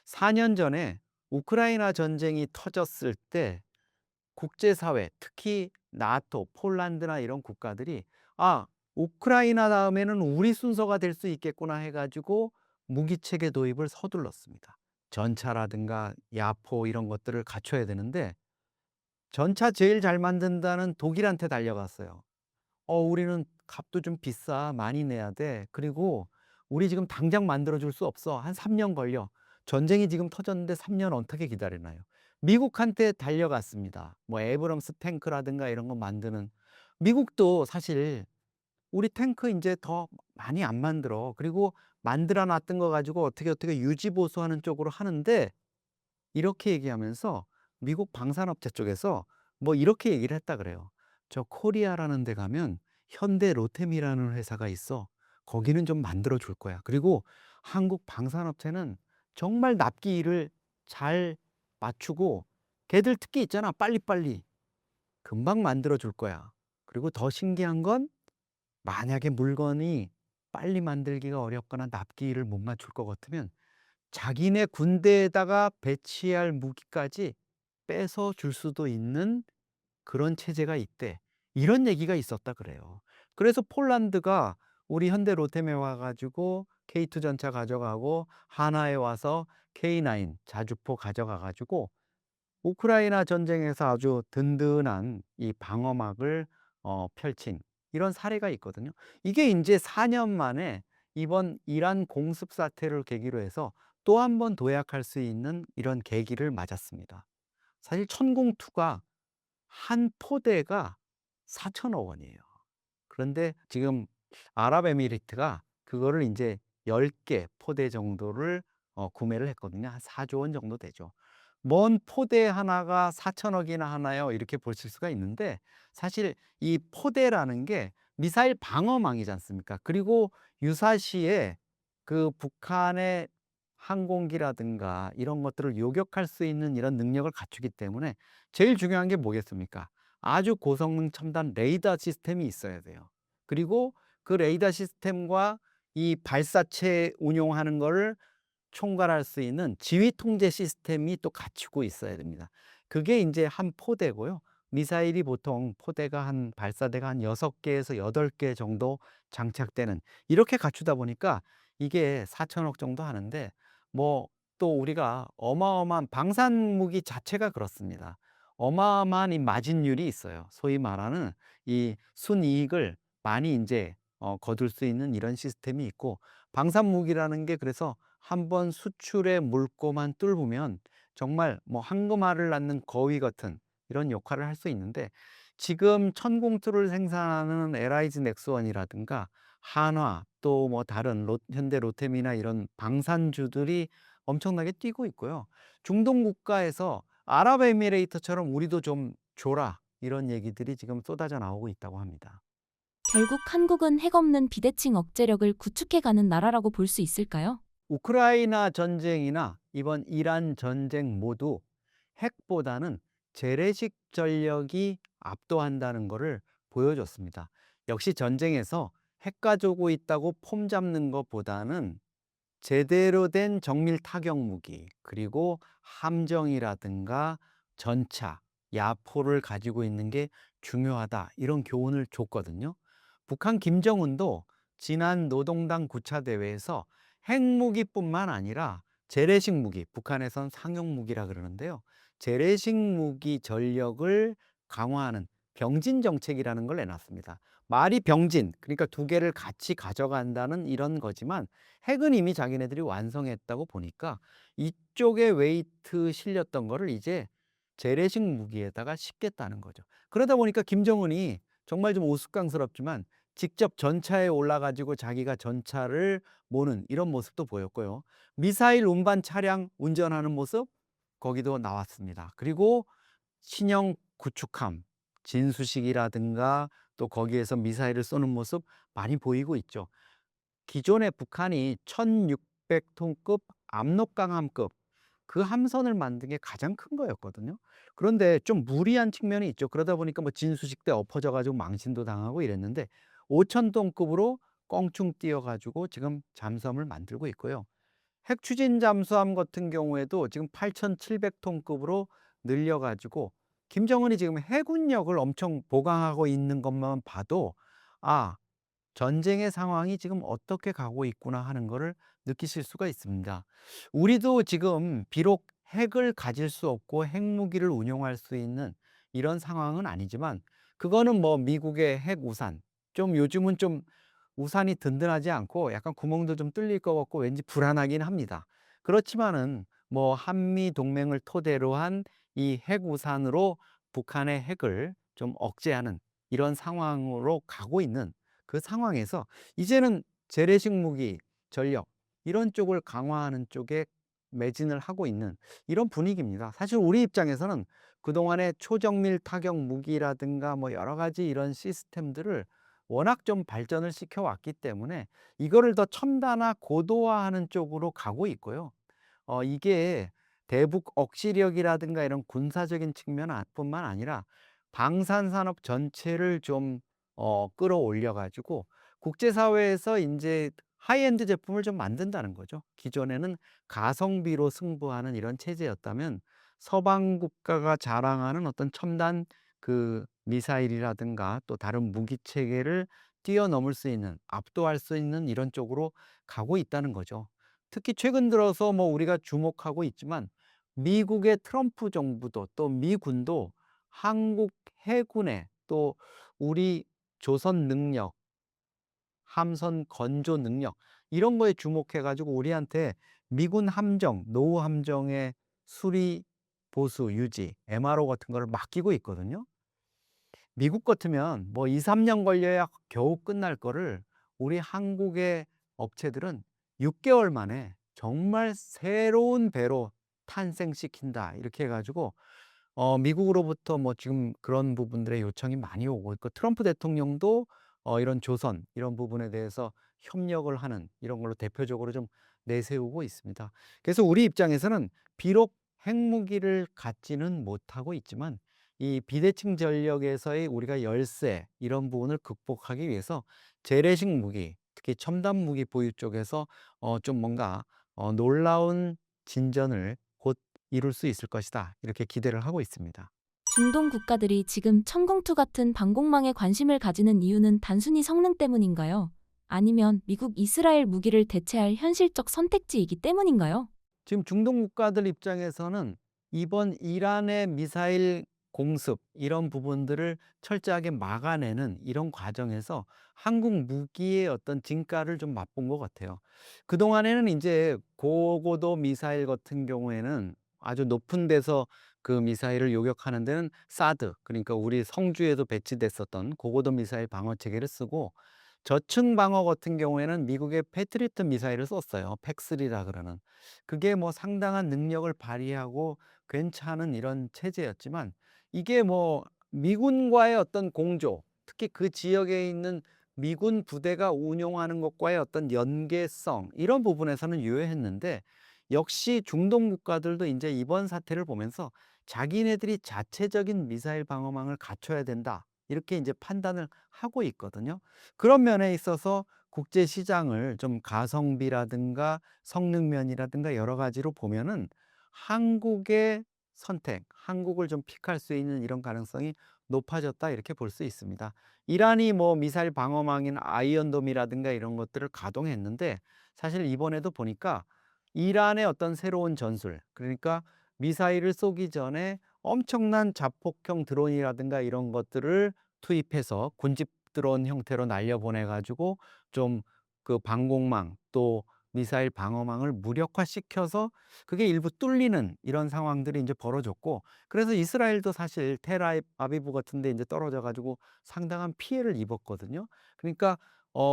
4년 전에 우크라이나 전쟁이 터졌을 때 국제사회, 특히 나토, 폴란드나 이런 국가들이 '아 우크라이나 다음에는 우리 순서가 될 수 있겠구나.' 해 가지고 무기체계 도입을 서둘렀습니다. 전차라든가 야포 이런 것들을 갖춰야 되는데 전차 제일 잘 만든다는 독일한테 달려갔어요. 우리는 값도 좀 비싸. 많이 내야 돼. 그리고 우리 지금 당장 만들어 줄 수 없어. 한 3년 걸려. 전쟁이 지금 터졌는데 3년 어떻게 기다리나요? 미국한테 달려갔습니다. 뭐 에이브럼스 탱크라든가 이런 거 만드는 미국도 사실 "우리 탱크 인제 더 많이 안 만들어. 그리고 만들어 놨던 거 가지고 어떻게 유지 보수하는 쪽으로 하는데." 이렇게 얘기하면서 미국 방산업체 쪽에서 뭐 이렇게 얘기를 했다 그래요. "저 코리아라는 데 가면 현대 로템이라는 회사가 있어. 거기는 좀 만들어 줄 거야. 그리고 한국 방산업체는 정말 납기 일을 잘 맞추고 걔들 특기 있잖아. 빨리빨리. 금방 만들어 줄 거야. 그리고 더 신기한 건 만약에 물건이 빨리 만들기가 어렵거나 납기 일을 못 맞출 것 같으면 자기네 군대에다가 배치할 무기까지 뺏어 줄 수도 있는 그런 체제가 있대." 이런 얘기가 있었다 그래요. 그래서 폴란드가 우리 현대 로템에 와 가지고 K2 전차 가져가고 한화에 와서 K9 자주포 가져가 가지고 우크라이나 전쟁에서 아주 든든한 이 방어막을 펼친 이런 사례가 있거든요. 이게 인제 4년 만에 이번 이란 공습 사태를 계기로 해서 또 한 번 도약할 수 있는 이런 계기를 맞았습니다. 사실 천궁2가 한 포대가 4천억 원이에요. 그런데 지금 아랍에미리트가 그거를 인제 10개 포대 정도를 구매를 했거든요. 한 4조 원 정도 되죠. "뭔 포대 하나가 4천억 이나 하나요?" 이렇게 보실 수가 있는데 사실 이 포대라는 게 미사일 방어망이지 않습니까? 그리고 유사시에 그 북한의 항공기라든가 이런 것들을 요격할 수 있는 이런 능력을 갖추기 때문에 제일 중요한 게 뭐겠습니까? 아주 고성능 첨단 레이더 시스템이 있어야 돼요. 그리고 그 레이더 시스템과 이 발사체 운용하는 거를 총괄할 수 있는 지휘 통제 시스템이 또 갖추고 있어야 됩니다. 그게 인제 한 포대고요. 미사일이 보통 포대가 한 발사대가 한 6 개에서 8개 정도 장착되는 이렇게 갖추다 보니까 이게 4천억 정도 하는데 뭐 또 우리가 어마어마한 방산무기 자체가 그렇습니다. 어마어마한 이 마진율이 있어요. 소위 말하는 이 순이익을 많이 인제 거둘 수 있는 이런 시스템이 있고 방산무기라는 게 그래서 한번 수출의 물꼬만 뚫으면 정말 뭐 황금알을 낳는 거위 같은 이런 역할을 할 수 있는데 지금 천공투를 생산하는 LIG 넥스원이라든가 한화 또 뭐 다른 현대 로템이나 이런 방산주들이 엄청나게 뛰고 있고요. 중동 국가에서 아랍에미레이트처럼 "우리도 좀 줘라." 이런 얘기들이 지금 쏟아져 나오고 있다고 합니다. 결국 한국은 핵 없는 비대칭 억제력을 구축해가는 나라라고 볼 수 있을까요? 우크라이나 전쟁이나 이번 이란 전쟁 모두 핵보다는 재래식 전력이 압도한다는 것을 보여줬습니다. 역시 전쟁에서 핵 가지고 있다고 폼 잡는 것보다는 제대로 된 정밀 타격 무기, 그리고 함정이라든가 전차, 야포를 가지고 있는 게 중요하다. 이런 교훈을 줬거든요. 북한 김정은도 지난 노동당 9차 대회에서 핵무기뿐만 아니라 재래식 무기, 북한에선 상용 무기라 그러는데요. 재래식 무기 전력을 강화하는 병진 정책이라는 걸 내놨습니다. 말이 병진, 그러니까 두 개를 같이 가져간다는 이런 거지만 핵은 이미 자기네들이 완성했다고 보니까 이쪽에 웨이트 실렸던 거를 이제 재래식 무기에다가 싣겠다는 거죠. 그러다 보니까 김정은이 정말 좀 우스꽝스럽지만 직접 전차에 올라 가지고 자기가 전차를 모는 이런 모습도 보였고요. 미사일 운반 차량 운전하는 모습 거기도 나왔습니다. 그리고 신형 구축함, 진수식이라든가 또 거기에서 미사일을 쏘는 모습 많이 보이고 있죠. 기존에 북한이 1600톤급 압록강함급 그 함선을 만든 게 가장 큰 거였거든요. 그런데 좀 무리한 측면이 있죠. 그러다 보니까 뭐 진수식 때 엎어져 가지고 망신도 당하고 이랬는데 5000톤급으로 껑충 뛰어 가지고 지금 잠수함을 만들고 있고요. 핵 추진 잠수함 같은 경우에도 지금 8700톤급으로 늘려 가지고 김정은이 지금 해군력을 엄청 보강하고 있는 것만 봐도 아, 전쟁의 상황이 지금 어떻게 가고 있구나 하는 거를 느끼실 수가 있습니다. 우리도 지금 비록 핵을 가질 수 없고 핵무기를 운용할 수 있는 이런 상황은 아니지만 그거는 뭐 미국의 핵우산, 좀 요즘은 좀 우산이 든든하지 않고 약간 구멍도 좀 뚫릴 것 같고 왠지 불안하긴 합니다. 그렇지만은 뭐 한미 동맹을 토대로 한 이 핵우산으로 북한의 핵을 좀 억제하는 이런 상황으로 가고 있는 그 상황에서 이제는 재래식 무기, 전력 이런 쪽을 강화하는 쪽에 매진을 하고 있는 이런 분위기입니다. 사실 우리 입장에서는 그동안의 초정밀 타격 무기라든가 뭐 여러 가지 이런 시스템들을 워낙 좀 발전을 시켜왔기 때문에 이거를 더 첨단화, 고도화하는 쪽으로 가고 있고요. 이게 대북 억지력이라든가 이런 군사적인 측면 뿐만 아니라 방산산업 전체를 좀 끌어올려 가지고 국제사회에서 인제 하이엔드 제품을 좀 만든다는 거죠. 기존에는 가성비로 승부하는 이런 체제였다면 서방 국가가 자랑하는 어떤 첨단 그 미사일이라든가 또 다른 무기 체계를 뛰어넘을 수 있는, 압도할 수 있는 이런 쪽으로 가고 있다는 거죠. 특히 최근 들어서 뭐 우리가 주목하고 있지만 미국의 트럼프 정부도 또 미군도 한국 해군의 또 우리 조선 능력, 함선 건조 능력 이런 거에 주목해 가지고 우리한테 미군 함정, 노후 함정의 수리, 보수, 유지, MRO 같은 거를 맡기고 있거든요. 미국 같으면 뭐 2-3년 걸려야 겨우 끝날 거를 우리 한국의 업체들은 6개월 만에 정말 새로운 배로 탄생시킨다. 이렇게 해 가지고 미국으로부터 뭐 지금 그런 부분들의 요청이 많이 오고 있고 트럼프 대통령도 이런 조선 이런 부분에 대해서 협력을 하는 이런 걸로 대표적으로 좀 내세우고 있습니다. 그래서 우리 입장에서는 비록 핵무기를 갖지는 못하고 있지만 이 비대칭 전력에서의 우리가 열세 이런 부분을 극복하기 위해서 재래식 무기, 특히 첨단 무기 보유 쪽에서 좀 뭔가 놀라운 진전을 곧 이룰 수 있을 것이다. 이렇게 기대를 하고 있습니다. 중동 국가들이 지금 천공투 같은 방공망에 관심을 가지는 이유는 단순히 성능 때문인가요? 아니면 미국, 이스라엘 무기를 대체할 현실적 선택지이기 때문인가요? 지금 중동 국가들 입장에서는 이번 이란의 미사일 공습 이런 부분들을 철저하게 막아내는 이런 과정에서 한국 무기의 어떤 진가를 좀 맛본 것 같아요. 그동안에는 이제 고고도 미사일 같은 경우에는 아주 높은 데서 그 미사일을 요격하는 데는 사드, 그러니까 우리 성주에도 배치됐었던 고고도 미사일 방어 체계를 쓰고 저층 방어 같은 경우에는 미국의 패트리어트 미사일을 썼어요. 팩3라 그러는. 그게 뭐 상당한 능력을 발휘하고 괜찮은 이런 체제였지만 이게 뭐 미군과의 어떤 공조, 특히 그 지역에 있는 미군 부대가 운용하는 것과의 어떤 연계성 이런 부분에서는 유효했는데 역시 중동 국가들도 이제 이번 사태를 보면서 자기네들이 자체적인 미사일 방어망을 갖춰야 된다. 이렇게 이제 판단을 하고 있거든요. 그런 면에 있어서 국제 시장을 좀 가성비라든가 성능면이라든가 여러 가지로 보면은 한국의 선택, 한국을 좀 픽할 수 있는 이런 가능성이 높아졌다 이렇게 볼 수 있습니다. 이란이 뭐 미사일 방어망인 아이언돔이라든가 이런 것들을 가동했는데 사실 이번에도 보니까 이란의 어떤 새로운 전술, 그러니까 미사일을 쏘기 전에 엄청난 자폭형 드론이라든가 이런 것들을 투입해서 군집 드론 형태로 날려보내 가지고 좀 그 방공망 또 미사일 방어망을 무력화시켜서 그게 일부 뚫리는 이런 상황들이 이제 벌어졌고, 그래서 이스라엘도 사실 아비브 같은 데 이제 떨어져 가지고 상당한 피해를 입었거든요. 그러니까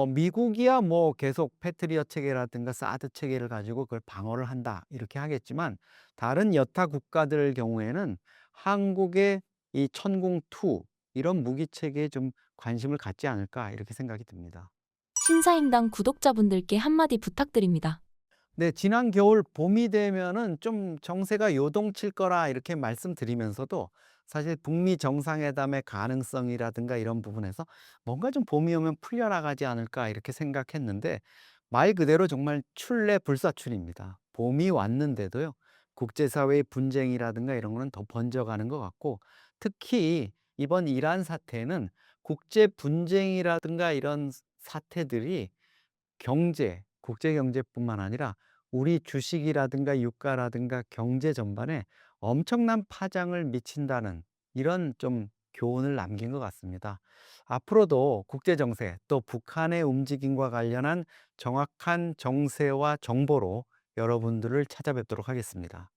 미국이야 뭐 계속 패트리엇 체계라든가 사드 체계를 가지고 그걸 방어를 한다 이렇게 하겠지만, 다른 여타 국가들 경우에는 한국의 이 천궁2 이런 무기 체계에 좀 관심을 갖지 않을까 이렇게 생각이 듭니다. 신사임당 구독자분들께 한마디 부탁드립니다. 네. 지난 겨울 봄이 되면은 좀 정세가 요동칠 거라 이렇게 말씀드리면서도 사실 북미 정상회담의 가능성이라든가 이런 부분에서 뭔가 좀 '봄이 오면 풀려나가지 않을까.' 이렇게 생각했는데, 말 그대로 정말 출래불사춘입니다. 봄이 왔는데도요. 국제사회의 분쟁이라든가 이런 거는 더 번져가는 것 같고, 특히 이번 이란 사태는 국제 분쟁이라든가 이런 사태들이 국제 경제뿐만 아니라 우리 주식이라든가 유가라든가 경제 전반에 엄청난 파장을 미친다는 이런 좀 교훈을 남긴 것 같습니다. 앞으로도 국제 정세 또 북한의 움직임과 관련한 정확한 정세와 정보로 여러분들을 찾아뵙도록 하겠습니다.